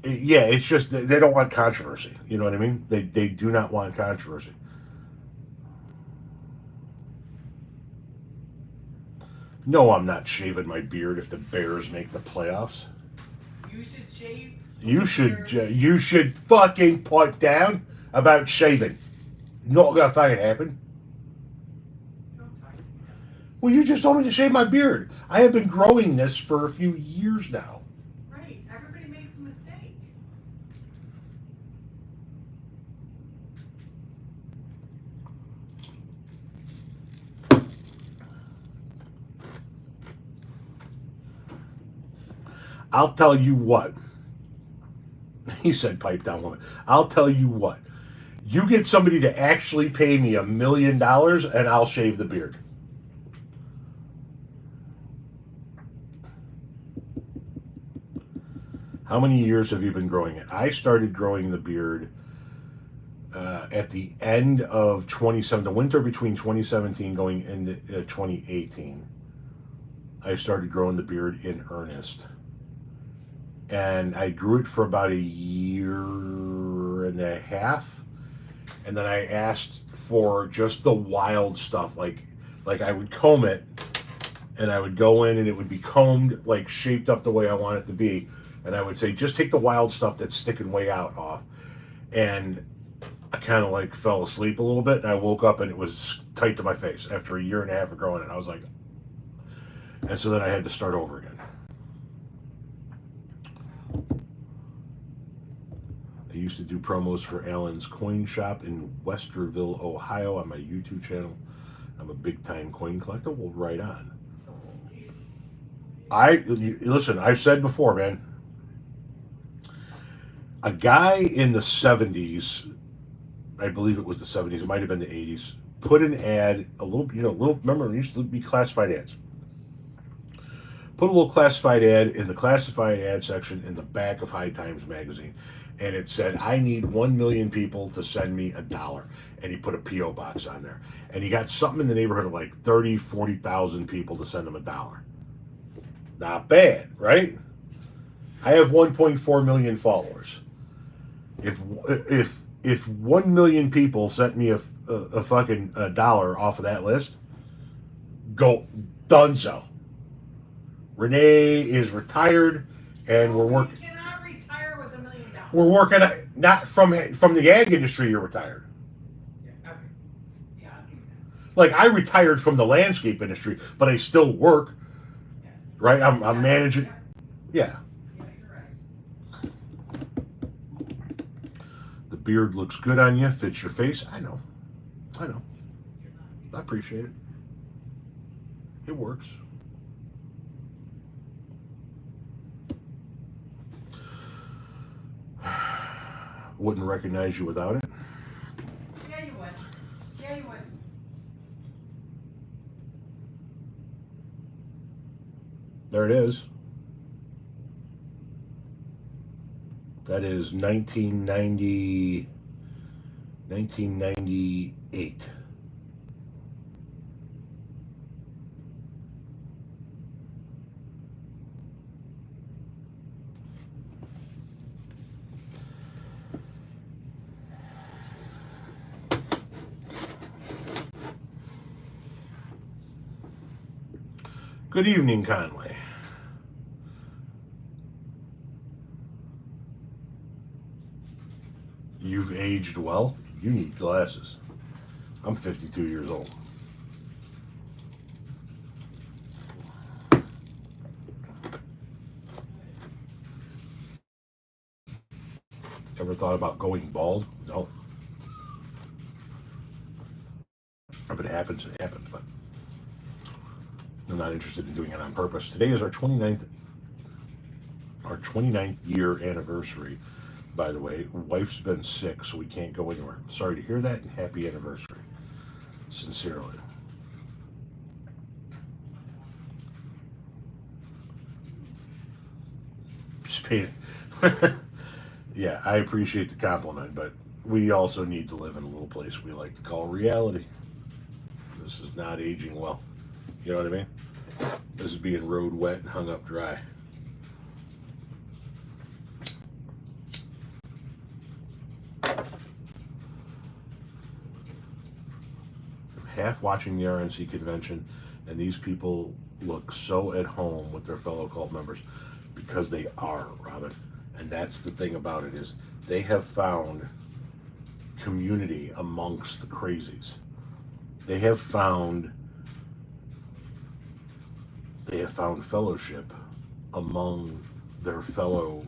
Yeah, it's just they don't want controversy. You know what I mean? They do not want controversy. No, I'm not shaving my beard if the Bears make the playoffs. You should shave. You should fucking put down about shaving. You know what I thought it happened? Don't talk to me. Well, you just told me to shave my beard. I have been growing this for a few years now. Right. Everybody makes a mistake. I'll tell you what. He said, pipe down woman. I'll tell you what. You get somebody to actually pay me $1 million and I'll shave the beard. How many years have you been growing it? I started growing the beard at the end of 2017, the winter between 2017 going into 2018. I started growing the beard in earnest. And I grew it for about a year and a half. And then I asked for just the wild stuff. Like I would comb it and I would go in and it would be combed, like shaped up the way I want it to be. And I would say, just take the wild stuff that's sticking way out off. And I kind of like fell asleep a little bit, and I woke up and it was tight to my face after a year and a half of growing it. I was like, and so then I had to start over again. I used to do promos for Allen's Coin Shop in Westerville, Ohio on my YouTube channel. I'm a big time coin collector. Well, right on. Listen, I've said before, man. A guy in the 70s, I believe it was the 70s, it might have been the 80s, put an ad, remember, it used to be classified ads. Put a little classified ad in the classified ad section in the back of High Times magazine. And it said, I need 1 million people to send me $1. And he put a P.O. box on there. And he got something in the neighborhood of like 30, 40,000 people to send him $1. Not bad, right? I have 1.4 million followers. If 1 million people sent me a fucking $1 off of that list, go dunzo. Renee is retired, and we're working. You cannot retire with $1 million. We're working not from the ag industry. You're retired. Yeah, okay. Yeah, I'll give you that. Like I retired from the landscape industry, but I still work. Yes. Right? I'm Yeah, managing. Yeah, Yeah. you're right. The beard looks good on you. Fits your face. I know. I appreciate it. It works. Wouldn't recognize you without it. Yeah, you would. Yeah, you would. There it is. That is 1998. Good evening, Conway. You've aged well. You need glasses. I'm 52 years old. Ever thought about going bald? No. If it happens, it happens, but I'm not interested in doing it on purpose. Today is our 29th year anniversary. By the way, wife's been sick, so we can't go anywhere. Sorry to hear that, and happy anniversary. Sincerely. Just paid. Yeah, I appreciate the compliment, but we also need to live in a little place we like to call reality. This is not aging well. You know what I mean? This is being rode wet and hung up dry. Half watching the RNC convention, and these people look so at home with their fellow cult members because they are, Robin. And that's the thing about it is they have found community amongst the crazies. They have found fellowship among their fellow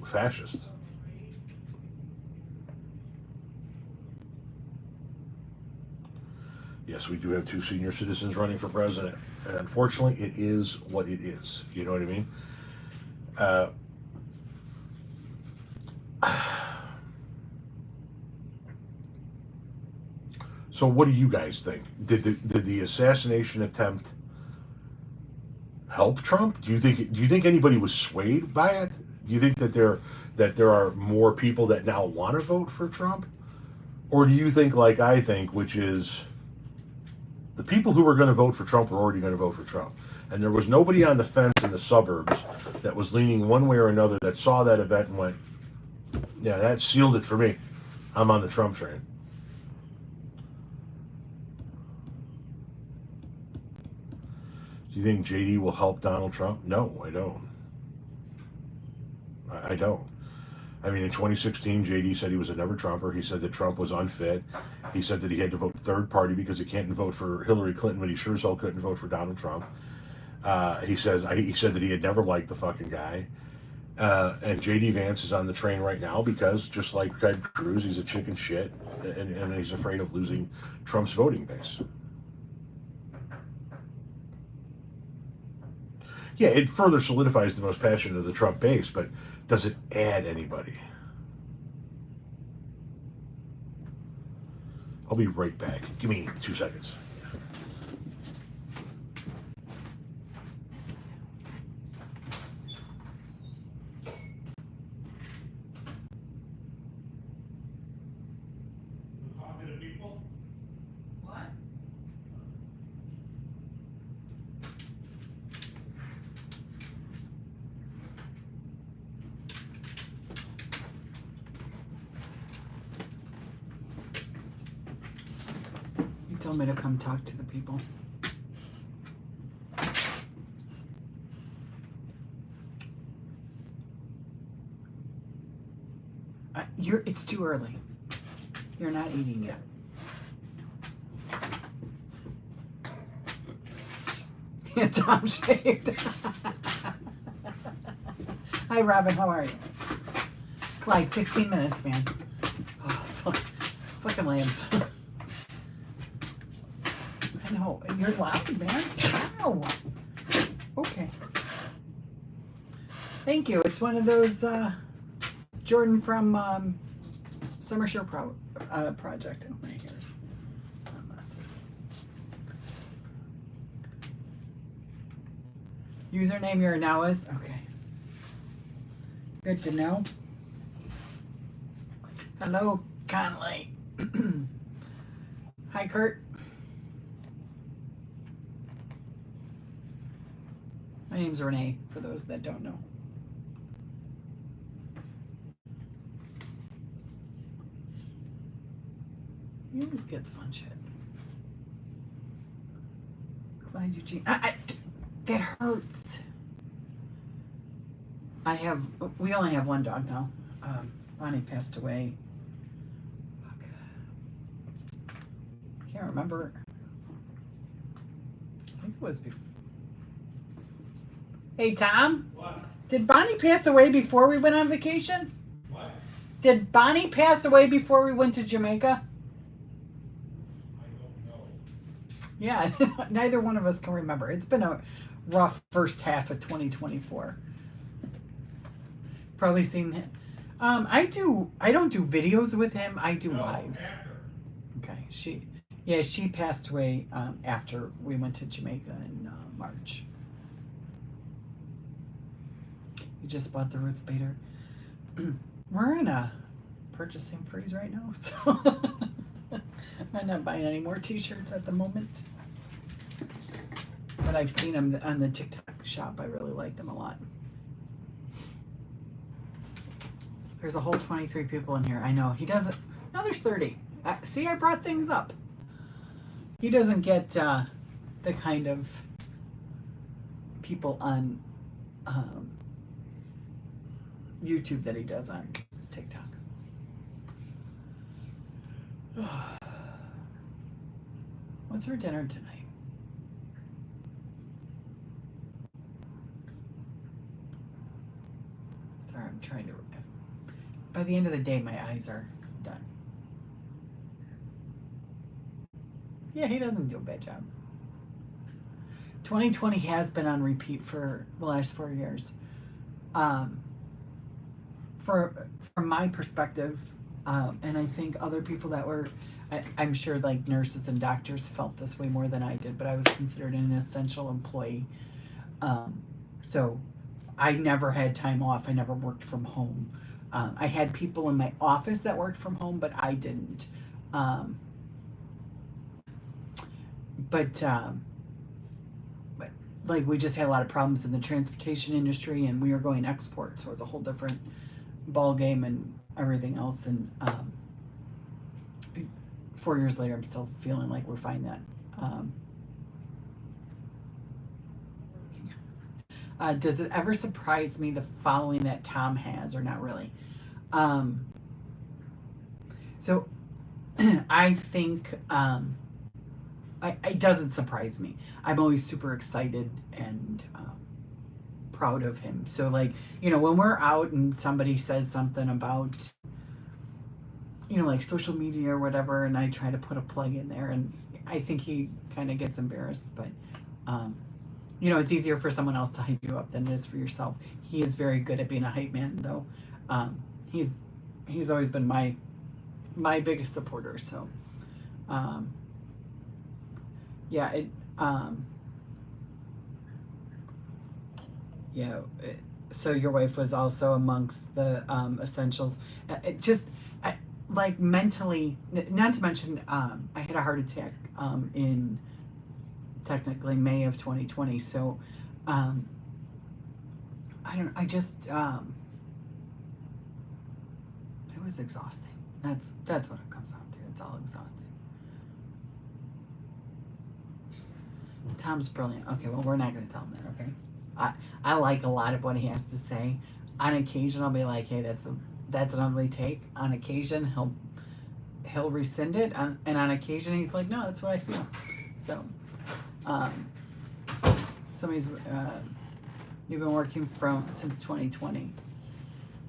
fascists. Yes, we do have 2 senior citizens running for president, and unfortunately, it is what it is. You know what I mean? So, what do you guys think? Did the assassination attempt help Trump? Do you think anybody was swayed by it? Do you think that there are more people that now want to vote for Trump, or do you think, like I think, which is the people who were going to vote for Trump were already going to vote for Trump, and there was nobody on the fence in the suburbs that was leaning one way or another that saw that event and went, "Yeah, that sealed it for me. I'm on the Trump train." Do you think JD will help Donald Trump? No, I don't. I don't. I mean, in 2016, JD said he was a never Trumper. He said that Trump was unfit. He said that he had to vote third party because he can't vote for Hillary Clinton, but he sure as hell couldn't vote for Donald Trump. He said that he had never liked the fucking guy. And JD Vance is on the train right now because, just like Ted Cruz, he's a chicken shit, and he's afraid of losing Trump's voting base. Yeah, it further solidifies the most passionate of the Trump base, but does it add anybody? I'll be right back. Give me 2 seconds. What? He told me to come talk to the people. It's too early. You're not eating yet. Yeah, Tom shaved. Hi, Robin. How are you? Like 15 minutes, man. Oh, fucking lambs. I know. You're loud, man. Wow. Okay. Thank you. It's one of those Jordan from Summer Show project. Oh, my hair's a mess. Username you're now is? Okay. Good to know. Hello, Conley. Hi, Kurt. My name's Renee, for those that don't know. You always get the fun shit. Clyde Eugene. That hurts. We only have one dog now. Bonnie passed away. Fuck. Can't remember. I think it was before. Hey, Tom? What? Did Bonnie pass away before we went on vacation? What? Did Bonnie pass away before we went to Jamaica? Yeah, neither one of us can remember. It's been a rough first half of 2024. Probably seen him. I don't do videos with him. I do lives. Okay. She passed away after we went to Jamaica in March. We just bought the Ruth Bader. We're in a purchasing freeze right now, so I'm not buying any more t-shirts at the moment. But I've seen them on the TikTok shop. I really like them a lot. There's a whole 23 people in here. I know. He doesn't. No, there's 30. See, I brought things up. He doesn't get the kind of people on YouTube that he does on TikTok. What's for dinner tonight? Sorry, I'm trying to. By the end of the day, my eyes are done. Yeah, he doesn't do a bad job. 2020 has been on repeat for the last 4 years. From my perspective, and I think other people that were, I'm sure like nurses and doctors felt this way more than I did, but I was considered an essential employee. So I never had time off. I never worked from home. I had people in my office that worked from home, but I didn't. But like we just had a lot of problems in the transportation industry, and we were going export, so it's a whole different ball game and everything else. And 4 years later, I'm still feeling like we're fine that. Does it ever surprise me the following that Tom has, or not really? So I think it doesn't surprise me. I'm always super excited and proud of him. So like, when we're out and somebody says something about, like social media or whatever, and I try to put a plug in there, and I think he kind of gets embarrassed, but it's easier for someone else to hype you up than it is for yourself. He is very good at being a hype man, though. He's always been my biggest supporter. So, so your wife was also amongst the essentials. Like mentally, not to mention, I had a heart attack in technically May of 2020. So, it was exhausting. That's what it comes down to. It's all exhausting. Tom's brilliant. Okay, well, we're not going to tell him that, okay? I like a lot of what he has to say. On occasion, I'll be like, hey, that's an ugly take. On occasion, he'll rescind it. And on occasion, he's like, no, that's what I feel. So, you've been working since 2020.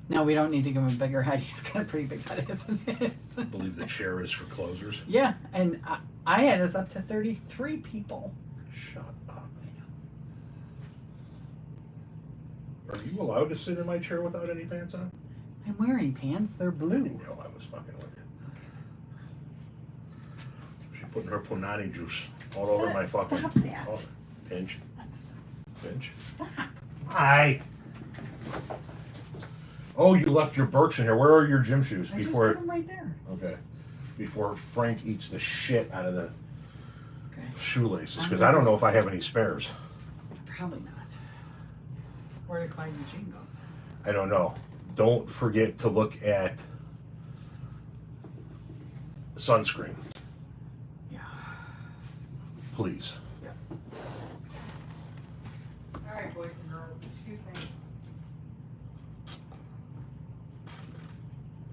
No, we don't need to give him a bigger head. He's got a pretty big head, isn't it? I believe the chair is for closers. Yeah, and I had us up to 33 people. Shut up. Are you allowed to sit in my chair without any pants on? I'm wearing pants. They're blue. No, I was fucking with you. She's putting her punani juice all over my fucking... Stop that. Oh, pinch. Pinch. Stop. Hi. Oh, you left your Birks in here. Where are your gym shoes? I just put them right there. Okay. Before Frank eats the shit out of the shoelaces, because I'm I don't know if I have any spares. Probably not. Where did Clyde Eugene go? I don't know. Don't forget to look at sunscreen. Yeah. Please. Yeah. All right, boys and girls. Excuse me.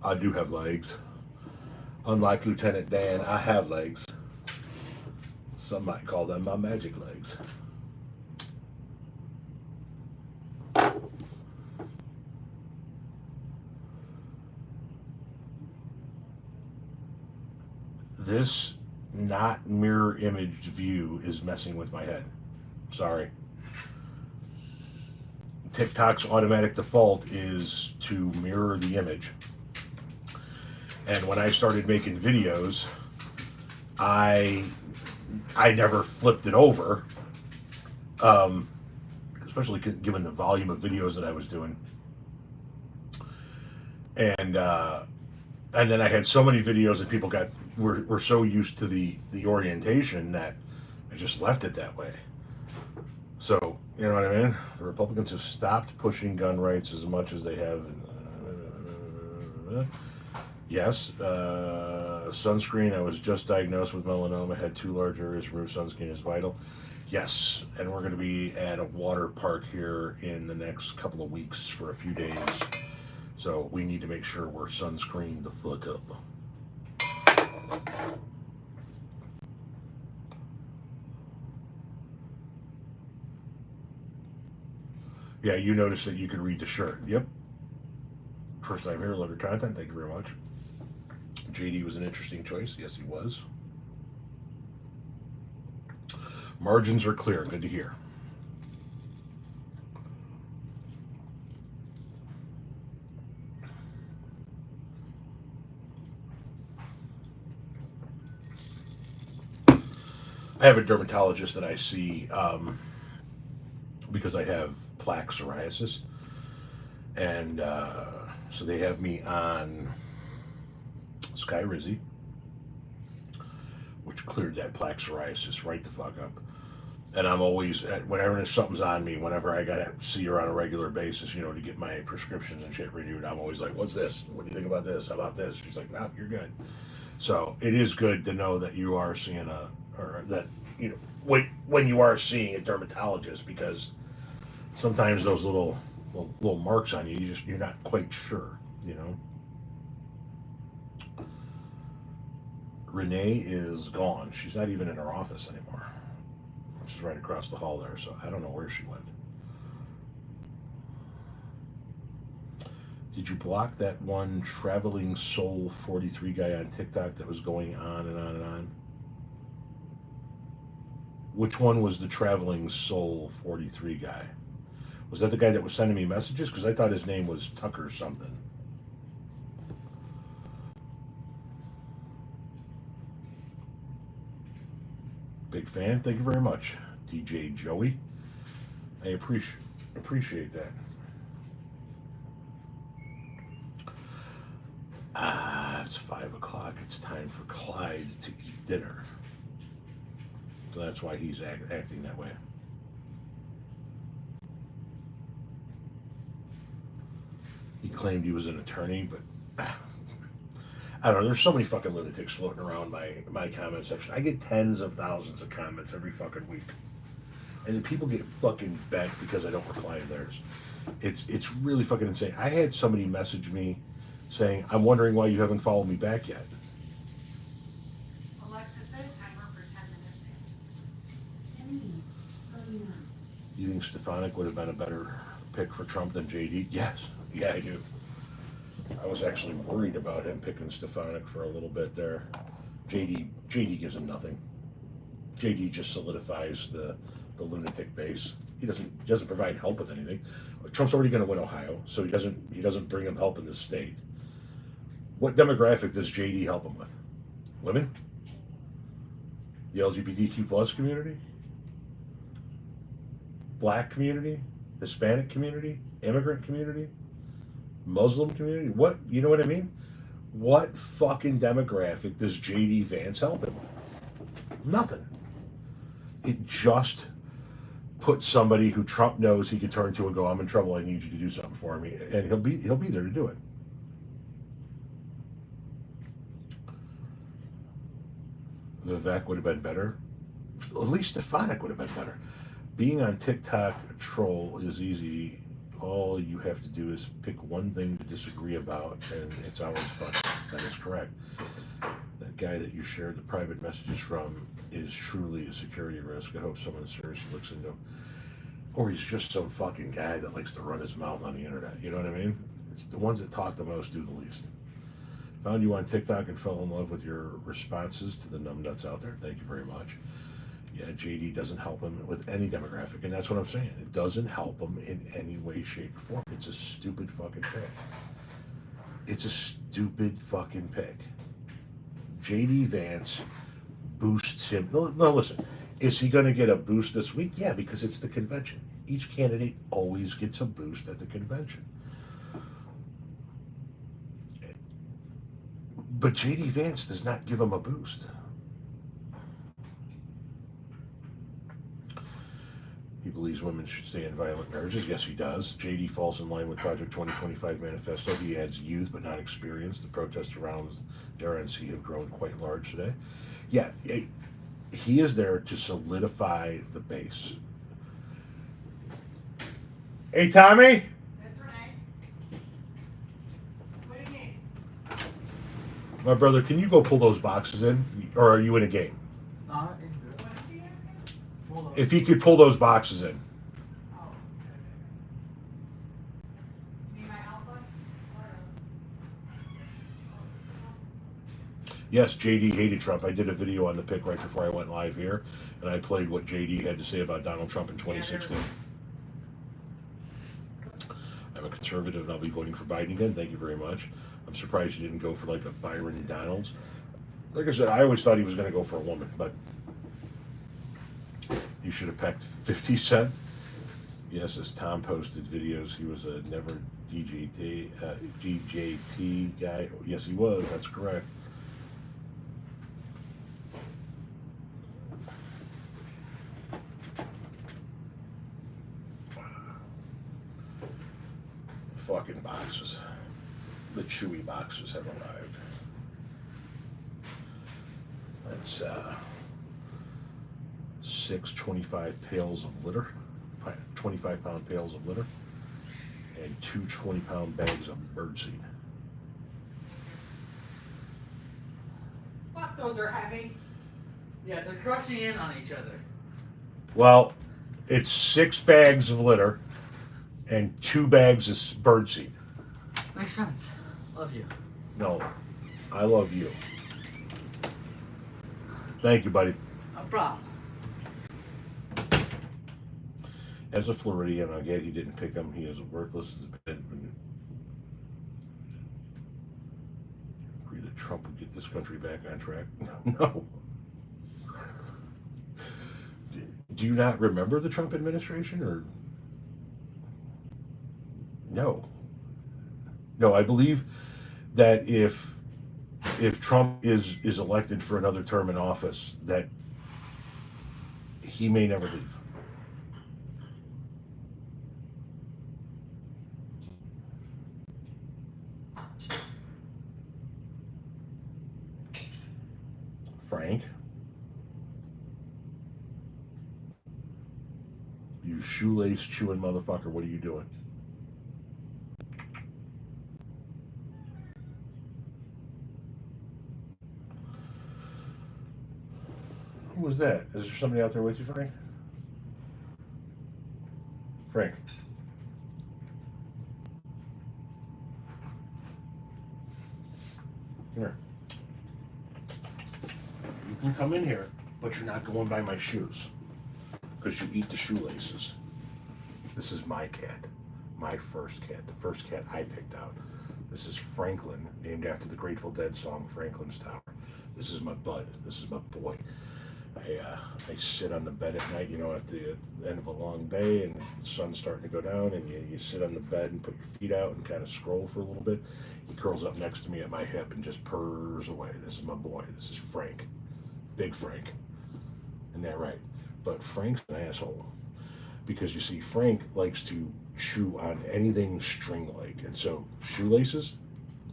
I do have legs. Unlike Lieutenant Dan, I have legs. Some might call them my magic legs. This not mirror image view is messing with my head. Sorry. TikTok's automatic default is to mirror the image. And when I started making videos, I never flipped it over, especially given the volume of videos that I was doing. And then I had so many videos that people were so used to the orientation that I just left it that way. So, you know what I mean? The Republicans have stopped pushing gun rights as much as they have. Yes, sunscreen. I was just diagnosed with melanoma, had 2 large areas removed. Sunscreen is vital. Yes, and we're going to be at a water park here in the next couple of weeks for a few days. So we need to make sure we're sunscreened the fuck up. Yeah, you noticed that you could read the shirt. Yep. First time here, love your content. Thank you very much. JD was an interesting choice. Yes, he was. Margins are clear. Good to hear. I have a dermatologist that I see because I have plaque psoriasis, and so they have me on Skyrizi, which cleared that plaque psoriasis right the fuck up. And I'm always, whenever something's on me, whenever I gotta see her on a regular basis, you know, to get my prescriptions and shit renewed, I'm always like, "What's this? What do you think about this? How about this?" She's like, "No, you're good." So it is good to know that you are seeing or that you know when you are seeing a dermatologist, because sometimes those little marks on you, you're not quite sure, you know. Renee is gone. She's not even in her office anymore. She's right across the hall there, so I don't know where she went. Did you block that one traveling soul 43 guy on TikTok that was going on and on and on? Which one was the traveling soul 43 guy? Was that the guy that was sending me messages? Because I thought his name was Tucker something. Big fan. Thank you very much, DJ Joey. I appreciate that. It's 5 o'clock. It's time for Clyde to eat dinner. So that's why he's acting that way. He claimed he was an attorney, but I don't know. There's so many fucking lunatics floating around my comment section. I get tens of thousands of comments every fucking week, and then people get fucking bent because I don't reply to theirs. It's really fucking insane. I had somebody message me saying, "I'm wondering why you haven't followed me back yet." Alexa, set a timer for 10 minutes. 10 minutes. Starting now. You think Stefanik would have been a better pick for Trump than JD? Yes. Yeah, I do. I was actually worried about him picking Stefanik for a little bit there. JD gives him nothing. JD just solidifies the lunatic base. He doesn't provide help with anything. Trump's already going to win Ohio, so he doesn't bring him help in this state. What demographic does JD help him with? Women? The LGBTQ plus community? Black community? Hispanic community? Immigrant community? Muslim community? What, you know what I mean? What fucking demographic does JD Vance help him with? Nothing. It just puts somebody who Trump knows he can turn to and go, "I'm in trouble, I need you to do something for me," and he'll be there to do it. Vivek would have been better. At least Stefanik would have been better. Being on TikTok a troll is easy. All you have to do is pick one thing to disagree about, and it's always fun. That is correct. That guy that you shared the private messages from is truly a security risk. I hope someone seriously looks into him. Or he's just some fucking guy that likes to run his mouth on the internet. You know what I mean? It's the ones that talk the most do the least. Found you on TikTok and fell in love with your responses to the numbnuts out there. Thank you very much. Yeah, JD doesn't help him with any demographic, and that's what I'm saying. It doesn't help him in any way, shape, or form. It's a stupid fucking pick. It's a stupid fucking pick. JD Vance boosts him. No, listen. Is he going to get a boost this week? Yeah, because it's the convention. Each candidate always gets a boost at the convention. But JD Vance does not give him a boost. He believes women should stay in violent marriages. Yes, he does. JD falls in line with Project 2025 manifesto. He adds youth but not experience. The protests around the RNC have grown quite large today. Yeah, he is there to solidify the base. Hey, Tommy? That's Renee. What do you need? My brother, can you go pull those boxes in? Or are you in a game? What is he asking? Hold on. If he could pull those boxes in. Oh, okay. You need my output? Yes, JD hated Trump. I did a video on the pick right before I went live here, and I played what JD had to say about Donald Trump in 2016. I'm a conservative and I'll be voting for Biden again. Thank you very much. I'm surprised you didn't go for like a Byron Donalds. Like I said, I always thought he was going to go for a woman, but you should have pecked 50 Cent. Yes, as Tom posted videos, he was a never DJT guy. Yes, he was. That's correct. Fucking boxes. The Chewy boxes have arrived. That's 6 25 pails of litter, 25-pound pails of litter, and 2 20-pound bags of birdseed. Fuck, those are heavy. Yeah, they're crushing in on each other. Well, it's 6 bags of litter and 2 bags of birdseed. Makes sense. Love you. No, I love you. Thank you, buddy. No problem. As a Floridian, I get he didn't pick him. He is worthless as a bed. Agree that Trump would get this country back on track? No. Do you not remember the Trump administration, or no? No, I believe that if Trump is elected for another term in office, that he may never leave. Frank, you shoelace chewing motherfucker, what are you doing? Who was that? Is there somebody out there with you, Frank? Frank. Come here. You can come in here, but you're not going by my shoes. Because you eat the shoelaces. This is my cat. My first cat. The first cat I picked out. This is Franklin, named after the Grateful Dead song Franklin's Tower. This is my bud. This is my boy. I sit on the bed at night, you know, at the end of a long day and the sun's starting to go down, and you sit on the bed and put your feet out and kind of scroll for a little bit. He curls up next to me at my hip and just purrs away. This is my boy. This is Frank. Big Frank. Isn't that right? But Frank's an asshole. Because you see, Frank likes to chew on anything string-like. And so shoelaces,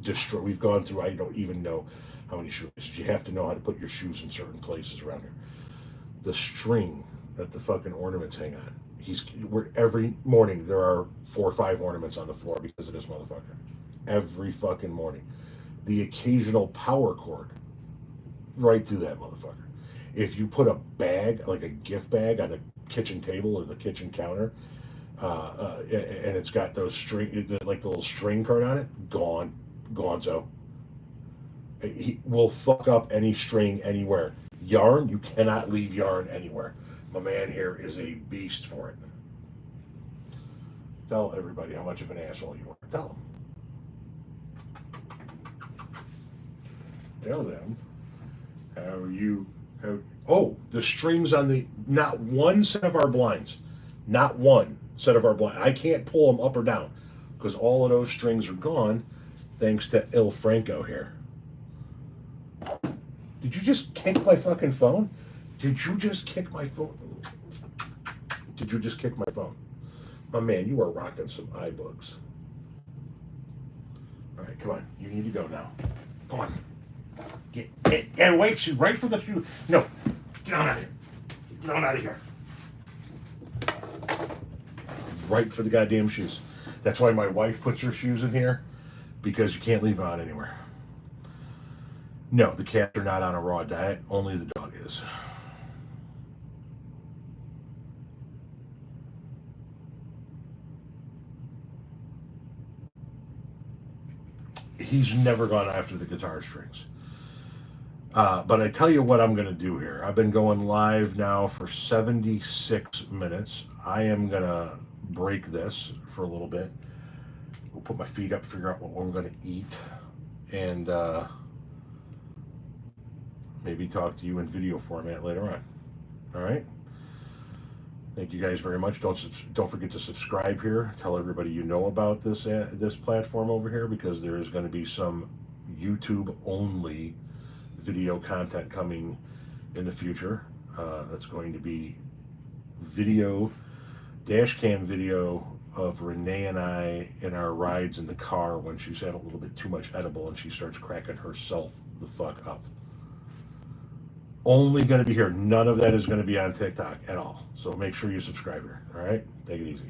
destroy. We've gone through, I don't even know how many shoelaces. You have to know how to put your shoes in certain places around here. The string that the fucking ornaments hang on. Every morning there are 4 or 5 ornaments on the floor because of this motherfucker. Every fucking morning. The occasional power cord right through that motherfucker. If you put a bag, like a gift bag, on the kitchen table or the kitchen counter, and it's got those string, like the little string card on it, gone, gonzo. He will fuck up any string anywhere. Yarn, you cannot leave yarn anywhere. My man here is a beast for it. Tell everybody how much of an asshole you are. Tell them. Tell them how you have. Oh, the strings on the, not one set of our blinds. Not one set of our blinds. I can't pull them up or down because all of those strings are gone thanks to Il Franco here. Did you just kick my fucking phone? Did you just kick my phone? Did you just kick my phone? My man, you are rocking some eye bugs. All right, come on. You need to go now. Come on. Get away, shoe, right for the shoe. No, get on out of here. Get on out of here. Right for the goddamn shoes. That's why my wife puts her shoes in here, because you can't leave them out anywhere. No, the cats are not on a raw diet. Only the dog is. He's never gone after the guitar strings. But I tell you what I'm going to do here. I've been going live now for 76 minutes. I am going to break this for a little bit. We'll put my feet up, figure out what I'm going to eat, and maybe talk to you in video format later on. All right? Thank you guys very much. Don't forget to subscribe here. Tell everybody you know about this platform over here, because there is going to be some YouTube only video content coming in the future. That's going to be video, dash cam video of Renee and I in our rides in the car when she's had a little bit too much edible and she starts cracking herself the fuck up. Only going to be here. None of that is going to be on TikTok at all. So make sure you subscribe here. All right? Take it easy, guys.